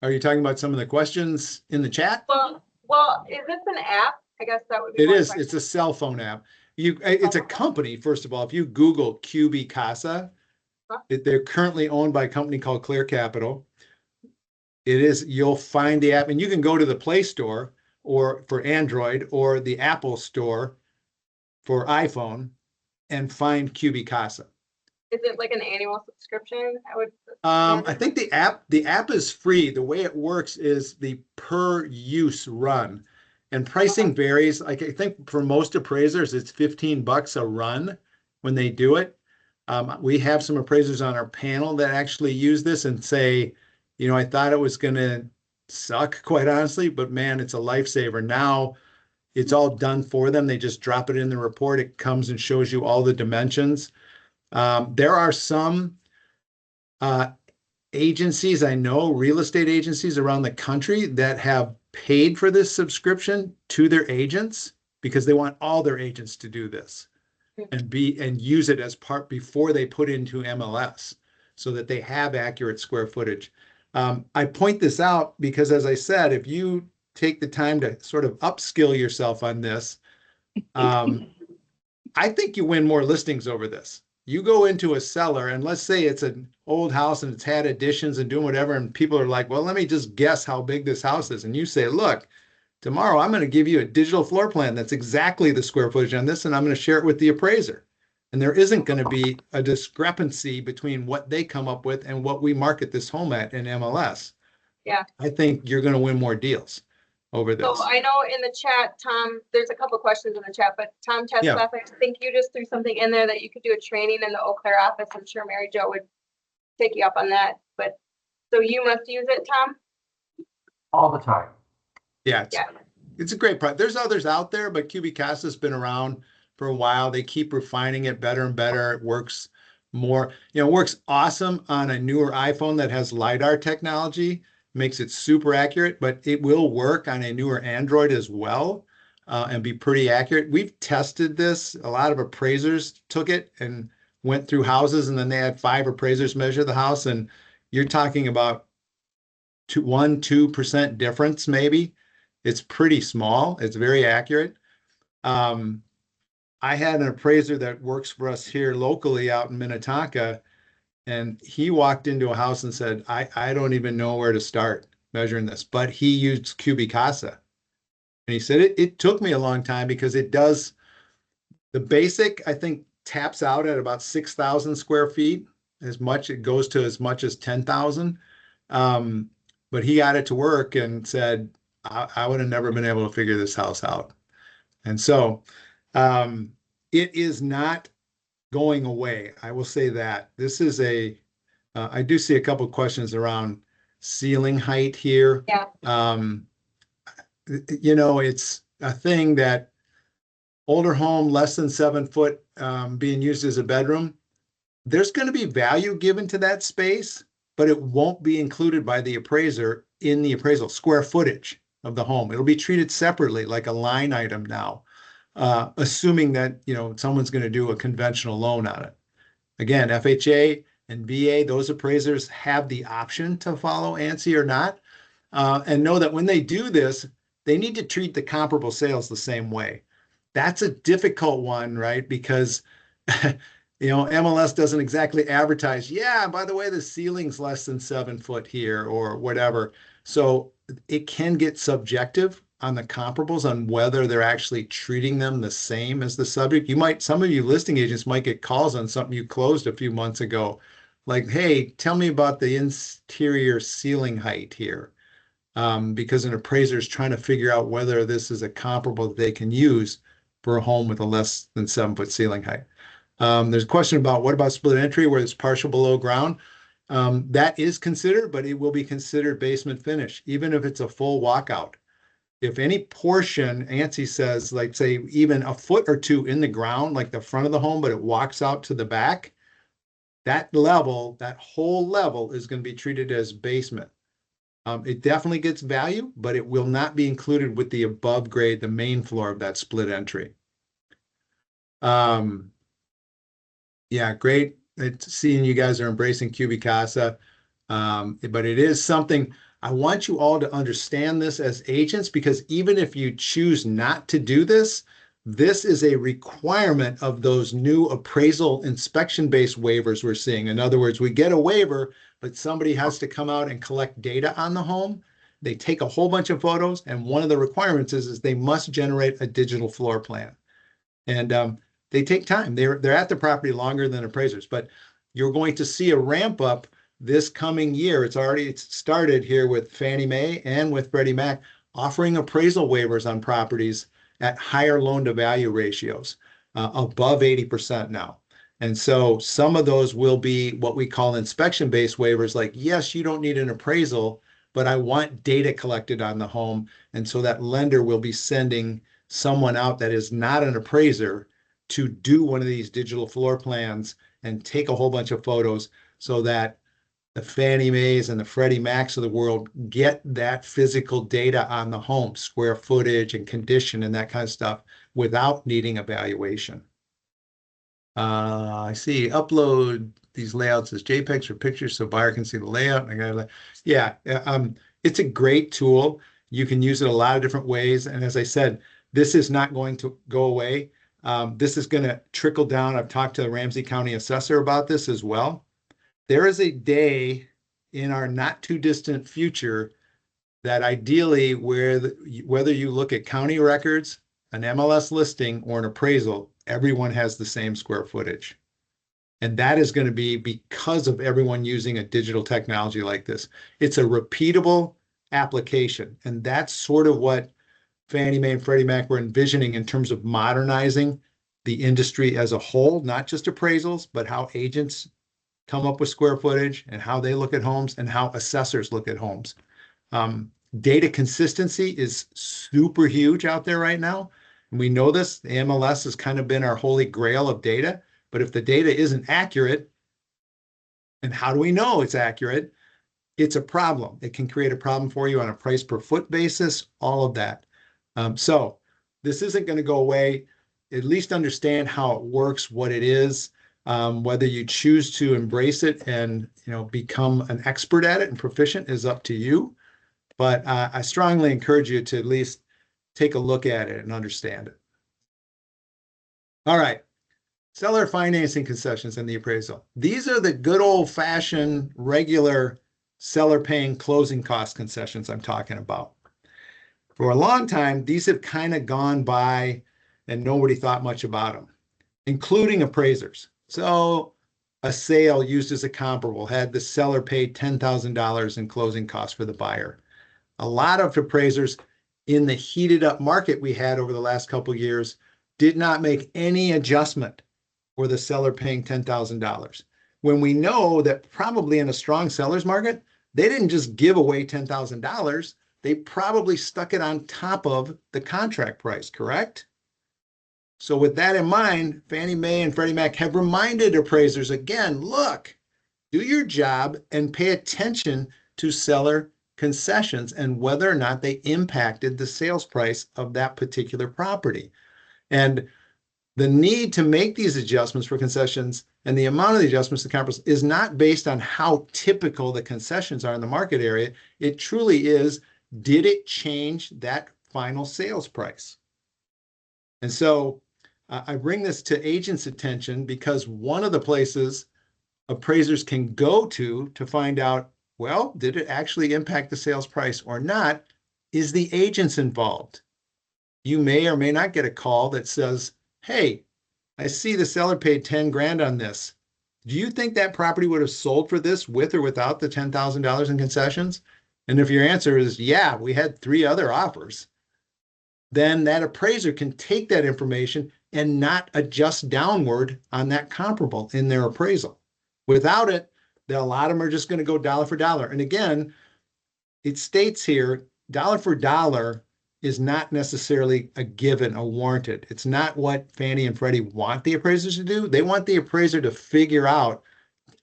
Are you talking about some of the questions in the chat? Well, is this an app? I guess that would be. It is. It's a cell phone app. It's a company, first of all. If you Google QB, they're currently owned by a company called Clear Capital. You'll find the app, and you can go to the Play Store or for Android or the Apple Store for iPhone and find QB. Is it like an annual subscription? I think the app is free. The way it works is the per use run, and pricing varies. Like, I think for most appraisers, it's $15 a run when they do it. We have some appraisers on our panel that actually use this and say, you know, I thought it was going to suck, quite honestly, but man, it's a lifesaver. Now it's all done for them. They just drop it in the report. It comes and shows you all the dimensions. There are some agencies, I know, real estate agencies around the country that have paid for this subscription to their agents because they want all their agents to do this and use it as part before they put into MLS so that they have accurate square footage. I point this out because, as I said, if you take the time to sort of upskill yourself on this, I think you win more listings over this. You go into a seller, and let's say it's an old house and it's had additions and doing whatever, and people are like, well, let me just guess how big this house is. And you say, look, tomorrow I'm going to give you a digital floor plan that's exactly the square footage on this, and I'm going to share it with the appraiser. And there isn't going to be a discrepancy between what they come up with and what we market this home at in MLS. Yeah. I think you're going to win more deals. over So this. I know in the chat, Tom, there's a couple questions in the chat, but Tom Yeah. Chestnut, I think you just threw something in there that you could do a training in the Eau Claire office. I'm sure Mary Jo would take you up on that, but, so you must use it, Tom? All the time. Yeah, Yeah. it's a great product. There's others out there, but Cubicasa's been around for a while. They keep refining it better and better. It works more, it works awesome on a newer iPhone that has LiDAR technology, makes it super accurate, but it will work on a newer Android as well, and be pretty accurate. We've tested this. A lot of appraisers took it and went through houses, and then they had 5 appraisers measure the house, and you're talking about 1-2% difference maybe. It's pretty small. It's very accurate. I had an appraiser that works for us here locally out in Minnetonka, and he walked into a house and said, I don't even know where to start measuring this, but he used Cubicasa. And he said, it took me a long time because it does, the basic, I think, taps out at about 6,000 square feet. It goes to as much as 10,000. But he got it to work and said, I would have never been able to figure this house out. And so it is not going away. I will say that. This is I do see a couple of questions around ceiling height here. Yeah. It's a thing that older home, less than 7 foot, being used as a bedroom, there's going to be value given to that space, but it won't be included by the appraiser in the appraisal square footage of the home. It'll be treated separately, like a line item now, assuming that someone's going to do a conventional loan on it. Again, FHA and VA, those appraisers have the option to follow ANSI or not, and know that when they do this, they need to treat the comparable sales the same way. That's a difficult one, right? Because MLS doesn't exactly advertise, yeah, by the way, the ceiling's less than 7 foot here or whatever. So it can get subjective on the comparables on whether they're actually treating them the same as the subject. Some of you listing agents might get calls on something you closed a few months ago, like, hey, tell me about the interior ceiling height here. Because an appraiser is trying to figure out whether this is a comparable that they can use for a home with a less than 7 foot ceiling height. There's a question about what about split entry where it's partial below ground? That is considered, but it will be considered basement finish, even if it's a full walkout. If any portion, ANSI says, like say even a foot or two in the ground, like the front of the home, but it walks out to the back, that whole level is going to be treated as basement. It definitely gets value, but it will not be included with the above grade, the main floor of that split entry. Yeah, great. It's seeing you guys are embracing Cubicasa. But it is something I want you all to understand this as agents, because even if you choose not to do this, this is a requirement of those new appraisal inspection-based waivers we're seeing. In other words, we get a waiver, but somebody has to come out and collect data on the home. They take a whole bunch of photos, and one of the requirements is they must generate a digital floor plan. And they take time. They're at the property longer than appraisers, but you're going to see a ramp up this coming year. It's started here with Fannie Mae and with Freddie Mac offering appraisal waivers on properties at higher loan to value ratios, above 80% now. And so some of those will be what we call inspection-based waivers, like, yes, you don't need an appraisal, but I want data collected on the home. And so that lender will be sending someone out that is not an appraiser to do one of these digital floor plans and take a whole bunch of photos so that the Fannie Mae's and the Freddie Macs of the world get that physical data on the home, square footage and condition and that kind of stuff without needing evaluation. I see upload these layouts as JPEGs or pictures so buyer can see the layout. It's a great tool. You can use it a lot of different ways. And as I said, this is not going to go away. This is going to trickle down. I've talked to the Ramsey County assessor about this as well. There is a day in our not too distant future that ideally whether you look at county records, an MLS listing, or an appraisal, everyone has the same square footage. And that is going to be because of everyone using a digital technology like this. It's a repeatable application. And that's sort of what Fannie Mae and Freddie Mac were envisioning in terms of modernizing the industry as a whole, not just appraisals, but how agents come up with square footage and how they look at homes and how assessors look at homes. Data consistency is super huge out there right now. And we know this. The MLS has kind of been our holy grail of data. But if the data isn't accurate, and how do we know it's accurate? It's a problem. It can create a problem for you on a price per foot basis, all of that. So this isn't going to go away. At least understand how it works, what it is, whether you choose to embrace it and become an expert at it and proficient is up to you. But I strongly encourage you to at least take a look at it and understand it. All right. Seller financing concessions in the appraisal. These are the good old-fashioned regular seller paying closing cost concessions I'm talking about. For a long time, these have kind of gone by and nobody thought much about them, including appraisers. So a sale used as a comparable had the seller pay $10,000 in closing costs for the buyer. A lot of appraisers in the heated up market we had over the last couple of years did not make any adjustment for the seller paying $10,000. When we know that probably in a strong seller's market, they didn't just give away $10,000. They probably stuck it on top of the contract price, correct? So with that in mind, Fannie Mae and Freddie Mac have reminded appraisers again, look, do your job and pay attention to seller concessions and whether or not they impacted the sales price of that particular property. And the need to make these adjustments for concessions and the amount of the adjustments to comparables is not based on how typical the concessions are in the market area. It truly is, did it change that final sales price? And so I bring this to agents' attention because one of the places appraisers can go to find out, well, did it actually impact the sales price or not, is the agents involved. You may or may not get a call that says, hey, I see the seller paid 10 grand on this. Do you think that property would have sold for this with or without the $10,000 in concessions? And if your answer is, yeah, we had 3 other offers, then that appraiser can take that information and not adjust downward on that comparable in their appraisal. Without it, a lot of them are just going to go dollar for dollar. And again, it states here, dollar for dollar is not necessarily a given, a warranted. It's not what Fannie and Freddie want the appraisers to do. They want the appraiser to figure out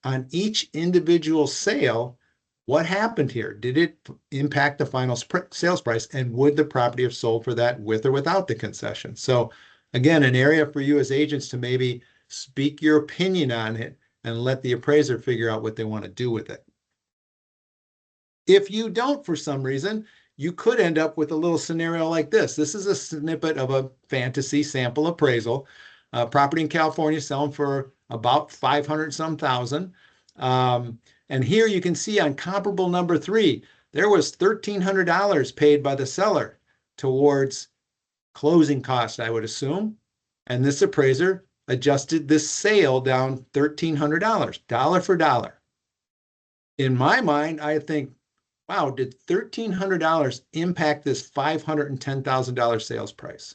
on each individual sale, what happened here? Did it impact the final sales price? And would the property have sold for that with or without the concession? So again, an area for you as agents to maybe speak your opinion on it and let the appraiser figure out what they want to do with it. If you don't, for some reason, you could end up with a little scenario like this. This is a snippet of a fantasy sample appraisal. Property in California selling for about 500 some thousand. And here you can see on comparable number 3, there was $1,300 paid by the seller towards closing costs, I would assume. And this appraiser adjusted this sale down $1,300, dollar for dollar. In my mind, I think, wow, did $1,300 impact this $510,000 sales price?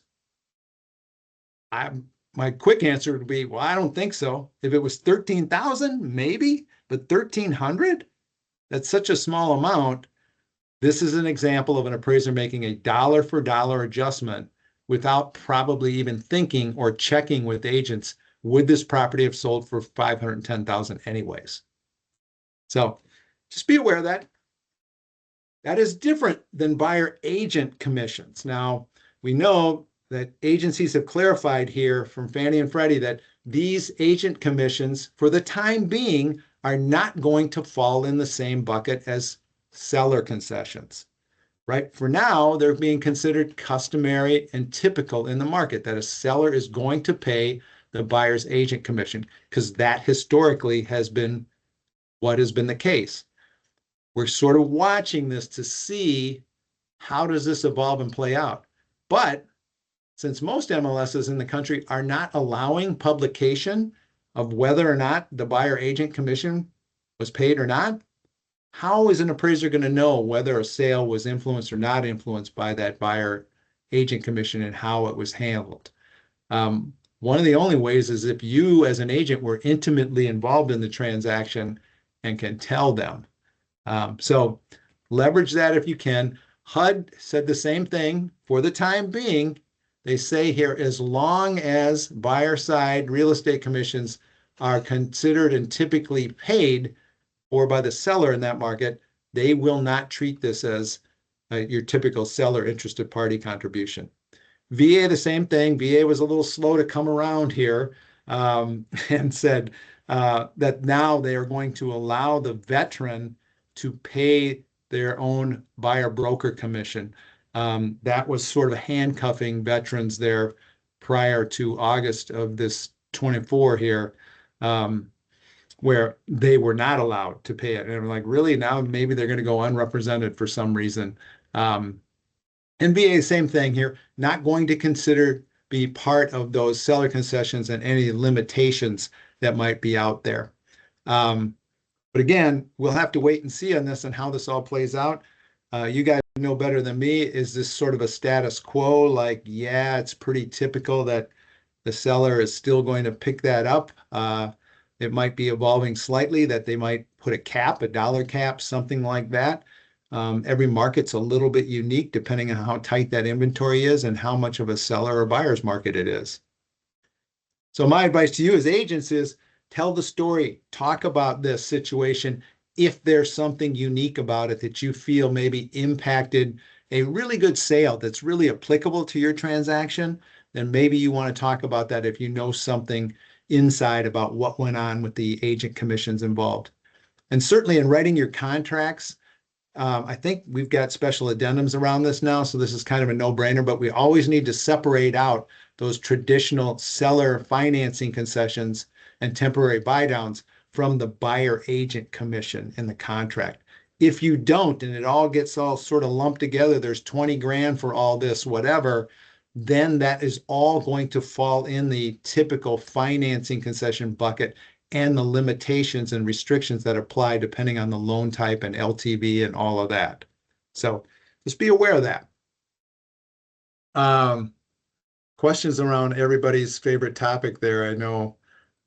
My quick answer would be, well, I don't think so. If it was 13,000, maybe, but 1,300? That's such a small amount. This is an example of an appraiser making a dollar for dollar adjustment without probably even thinking or checking with agents, would this property have sold for 510,000 anyways? So just be aware of that. That is different than buyer agent commissions. Now, we know that agencies have clarified here from Fannie and Freddie that these agent commissions, for the time being, are not going to fall in the same bucket as seller concessions, right? For now, they're being considered customary and typical in the market, that a seller is going to pay the buyer's agent commission because that historically has been what has been the case. We're sort of watching this to see how does this evolve and play out. But since most MLSs in the country are not allowing publication of whether or not the buyer agent commission was paid or not, how is an appraiser going to know whether a sale was influenced or not influenced by that buyer agent commission and how it was handled? One of the only ways is if you, as an agent, were intimately involved in the transaction and can tell them. So leverage that if you can. HUD said the same thing for the time being. They say here, as long as buyer side real estate commissions are considered and typically paid or by the seller in that market, they will not treat this as your typical seller interested party contribution. VA, the same thing. VA was a little slow to come around here and said that now they are going to allow the veteran to pay their own buyer broker commission. That was sort of handcuffing veterans there prior to August of this 24 here, where they were not allowed to pay it. And I'm like, really? Now maybe they're going to go unrepresented for some reason. And VA, same thing here, not going to consider be part of those seller concessions and any limitations that might be out there. But again, we'll have to wait and see on this and how this all plays out. You guys know better than me. Is this sort of a status quo? Like, yeah, it's pretty typical that the seller is still going to pick that up. It might be evolving slightly, that they might put a cap, a dollar cap, something like that. Every market's a little bit unique depending on how tight that inventory is and how much of a seller or buyer's market it is. So my advice to you as agents is tell the story, talk about this situation. If there's something unique about it that you feel maybe impacted a really good sale that's really applicable to your transaction, then maybe you want to talk about that if you know something inside about what went on with the agent commissions involved. And certainly in writing your contracts, I think we've got special addendums around this now, so this is kind of a no-brainer, but we always need to separate out those traditional seller financing concessions and temporary buy-downs from the buyer agent commission in the contract. If you don't, and it all gets all sort of lumped together, there's 20 grand for all this, whatever, then that is all going to fall in the typical financing concession bucket and the limitations and restrictions that apply depending on the loan type and LTV and all of that. So just be aware of that. Questions around everybody's favorite topic there, I know,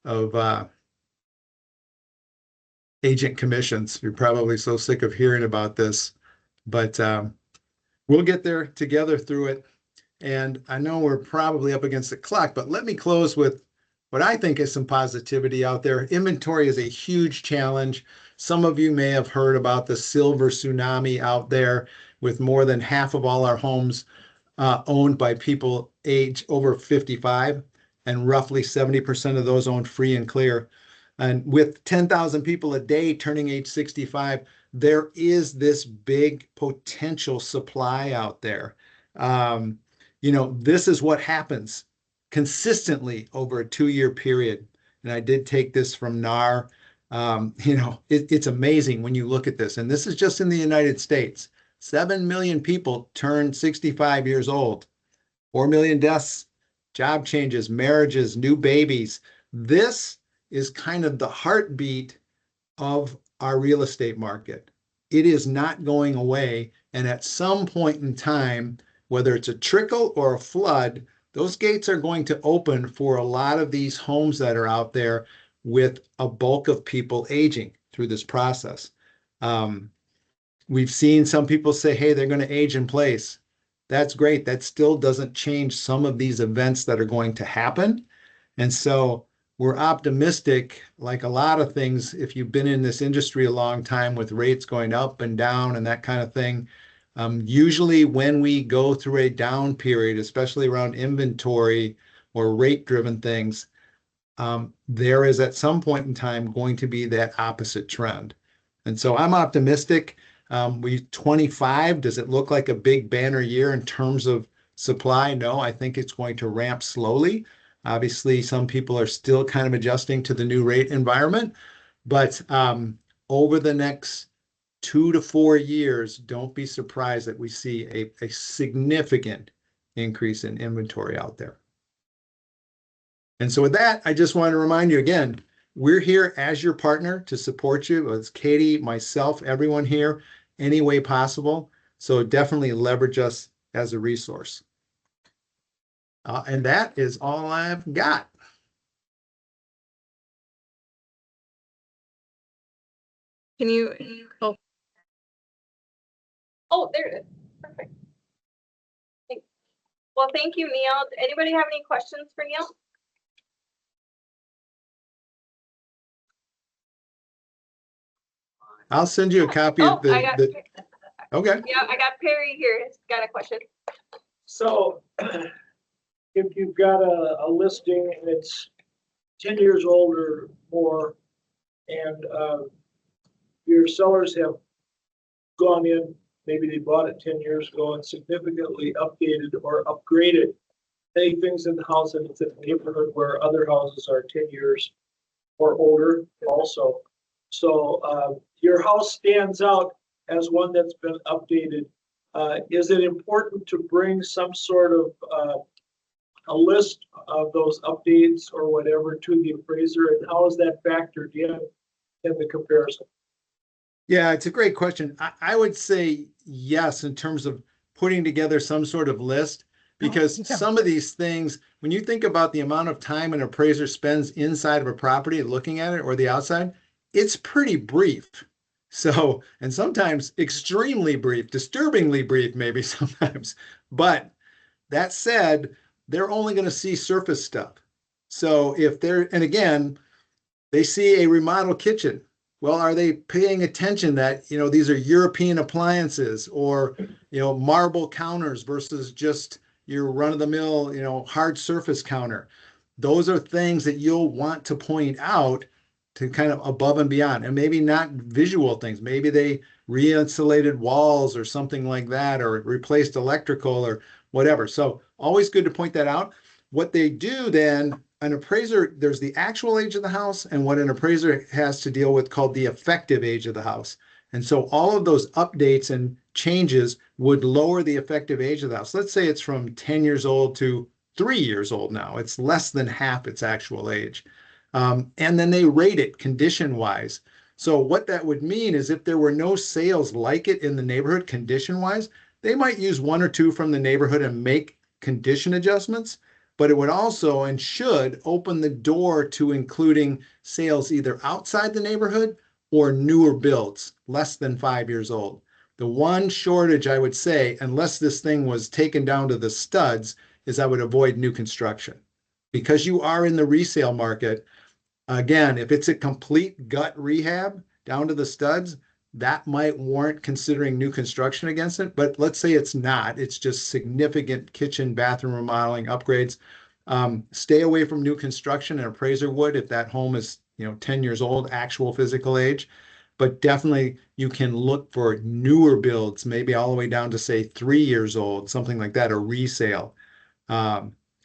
of agent commissions. You're probably so sick of hearing about this, but we'll get there together through it. And I know we're probably up against the clock, but let me close with what I think is some positivity out there. Inventory is a huge challenge. Some of you may have heard about the silver tsunami out there, with more than half of all our homes owned by people age over 55, and roughly 70% of those owned free and clear. And with 10,000 people a day turning age 65, there is this big potential supply out there. This is what happens consistently over a 2-year period. And I did take this from NAR. It's amazing when you look at this. And this is just in the United States. 7 million people turn 65 years old. 4 million deaths, job changes, marriages, new babies. This is kind of the heartbeat of our real estate market. It is not going away. And at some point in time, whether it's a trickle or a flood, those gates are going to open for a lot of these homes that are out there with a bulk of people aging through this process. We've seen some people say, hey, they're going to age in place. That's great. That still doesn't change some of these events that are going to happen. And so we're optimistic, like a lot of things, if you've been in this industry a long time with rates going up and down and that kind of thing. Usually when we go through a down period, especially around inventory or rate-driven things, there is at some point in time going to be that opposite trend. And so I'm optimistic. 25, does it look like a big banner year in terms of supply? No, I think it's going to ramp slowly. Obviously, some people are still kind of adjusting to the new rate environment, but over the next 2 to 4 years, don't be surprised that we see a significant increase in inventory out there. And so with that, I just want to remind you again, we're here as your partner to support you. It's Katie, myself, everyone here, any way possible. So definitely leverage us as a resource. And that is all I've got. Can you, oh, there it is. Perfect. Well, thank you, Neal. Anybody have any questions for Neal? I'll send you a copy Oh, of the, okay. yeah, I got Perry here. He's got a question. So if you've got a listing and it's 10 years old or more, and your sellers have gone in, maybe they bought it 10 years ago and significantly updated or upgraded many things in the house, and it's a neighborhood where other houses are 10 years or older also. So your house stands out as one that's been updated. Is it important to bring some sort of a list of those updates or whatever to the appraiser, and how is that factored in the comparison? Yeah, it's a great question. I would say yes, in terms of putting together some sort of list, because some of these things, when you think about the amount of time an appraiser spends inside of a property looking at it or the outside, it's pretty brief. So, and sometimes extremely brief, disturbingly brief, maybe sometimes. But that said, they're only going to see surface stuff. So if they're, and again, they see a remodel kitchen. Well, are they paying attention that, these are European appliances, or, marble counters versus just your run-of-the-mill, hard surface counter? Those are things that you'll want to point out to kind of above and beyond, and maybe not visual things. Maybe they re-insulated walls or something like that, or replaced electrical or whatever. So always good to point that out. What they do then, an appraiser, there's the actual age of the house and what an appraiser has to deal with called the effective age of the house. And so all of those updates and changes would lower the effective age of the house. Let's say it's from 10 years old to 3 years old now. It's less than half its actual age. And then they rate it condition wise. So what that would mean is if there were no sales like it in the neighborhood condition wise, they might use one or two from the neighborhood and make condition adjustments, but it would also and should open the door to including sales either outside the neighborhood or newer builds, less than 5 years old. The one shortage I would say, unless this thing was taken down to the studs, is I would avoid new construction. Because you are in the resale market, again, if it's a complete gut rehab down to the studs, that might warrant considering new construction against it. But let's say it's not, it's just significant kitchen, bathroom remodeling, upgrades. Stay away from new construction. An appraiser would if that home is 10 years old, actual physical age. But definitely you can look for newer builds, maybe all the way down to say 3 years old, something like that, or resale.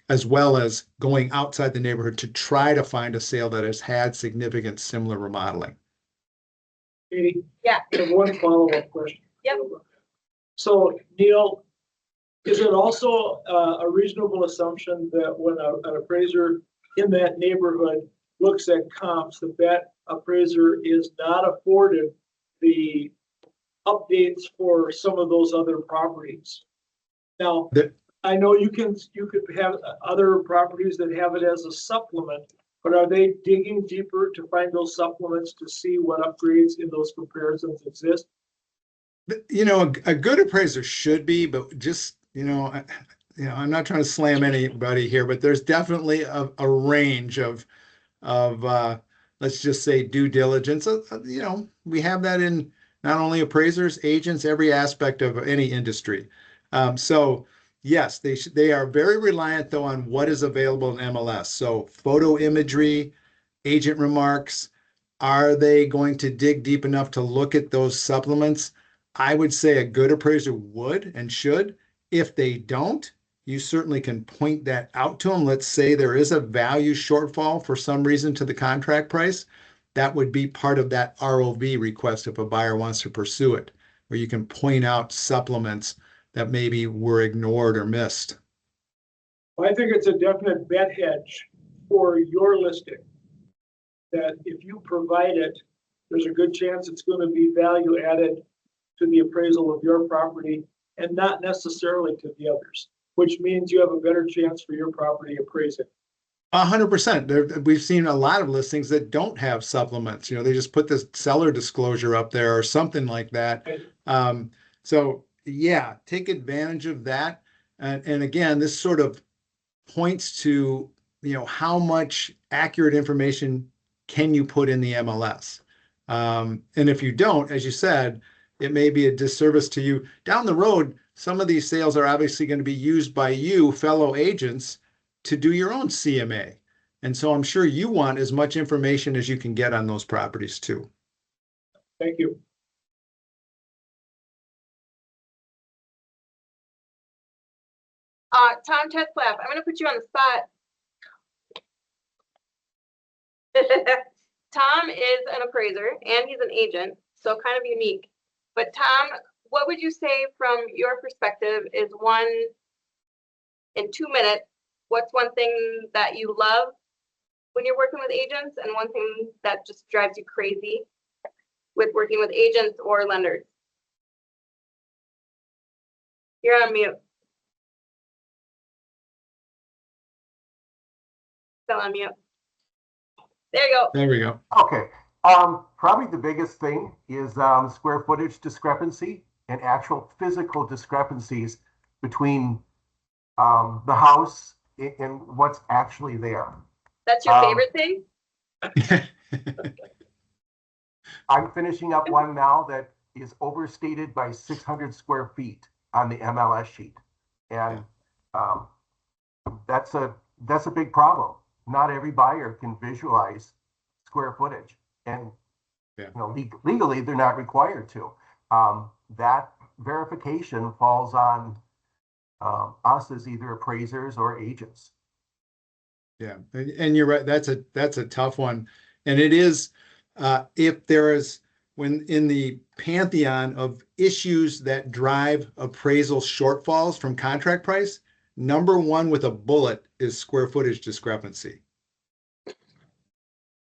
As well as going outside the neighborhood to try to find a sale that has had significant similar remodeling. Katie, Yeah. I have one follow-up question. Yep. So, Neal, is it also a reasonable assumption that when an appraiser in that neighborhood looks at comps, that appraiser is not afforded the updates for some of those other properties? Now, I know you could have other properties that have it as a supplement, but are they digging deeper to find those supplements to see what upgrades in those comparisons exist? A good appraiser should be, but just, I'm not trying to slam anybody here, but there's definitely a range of let's just say due diligence. We have that in not only appraisers, agents, every aspect of any industry. So yes, they are very reliant though on what is available in MLS. So photo imagery, agent remarks, are they going to dig deep enough to look at those supplements? I would say a good appraiser would and should. If they don't, you certainly can point that out to them. Let's say there is a value shortfall for some reason to the contract price. That would be part of that ROV request if a buyer wants to pursue it, where you can point out supplements that maybe were ignored or missed. I think it's a definite bet hedge for your listing that if you provide it, there's a good chance it's going to be value added to the appraisal of your property and not necessarily to the others, which means you have a better chance for your property appraising. 100%. We've seen a lot of listings that don't have supplements. You know, they just put this seller disclosure up there or something like that. So yeah, take advantage of that. And again, this sort of points to, you know, how much accurate information can you put in the MLS? And if you don't, as you said, it may be a disservice to you. Down the road, some of these sales are obviously going to be used by you, fellow agents, to do your own CMA. And so I'm sure you want as much information as you can get on those properties too. Thank you. Tom Tetzlaff, I'm gonna put you on the spot. Tom is an appraiser and he's an agent, so kind of unique. But Tom, what would you say from your perspective is one, in 2 minutes, what's one thing that you love when you're working with agents and one thing that just drives you crazy with working with agents or lenders? You're on mute. Still on mute. There you go. There we go. Okay. Probably the biggest thing is square footage discrepancy and actual physical discrepancies between the house and what's actually there. That's your favorite thing? I'm finishing up one now that is overstated by 600 square feet on the MLS sheet. And that's a big problem. Not every buyer can visualize square footage, and you know, legally they're not required to. That verification falls on us as either appraisers or agents. Yeah, and you're right. That's a tough one, and it is if there is, when in the pantheon of issues that drive appraisal shortfalls from contract price, number one with a bullet is square footage discrepancy.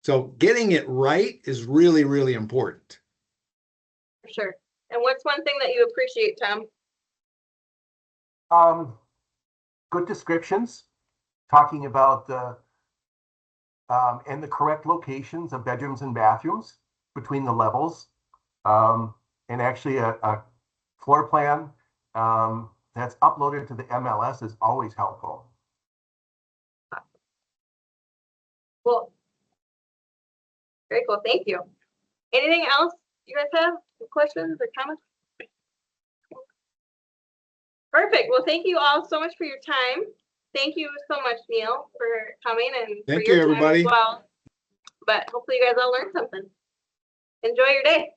So getting it right is really, really important. For sure. And what's one thing that you appreciate, Tom? Good descriptions, talking about and the correct locations of bedrooms and bathrooms between the levels, and actually a floor plan that's uploaded to the MLS is always helpful. Cool. Very cool. Thank you. Anything else you guys have? Questions or comments? Perfect. Well, thank you all so much for your time. Thank you so much, Neal, for coming and Thank for you, your time everybody. as well. But hopefully you guys all learned something. Enjoy your day.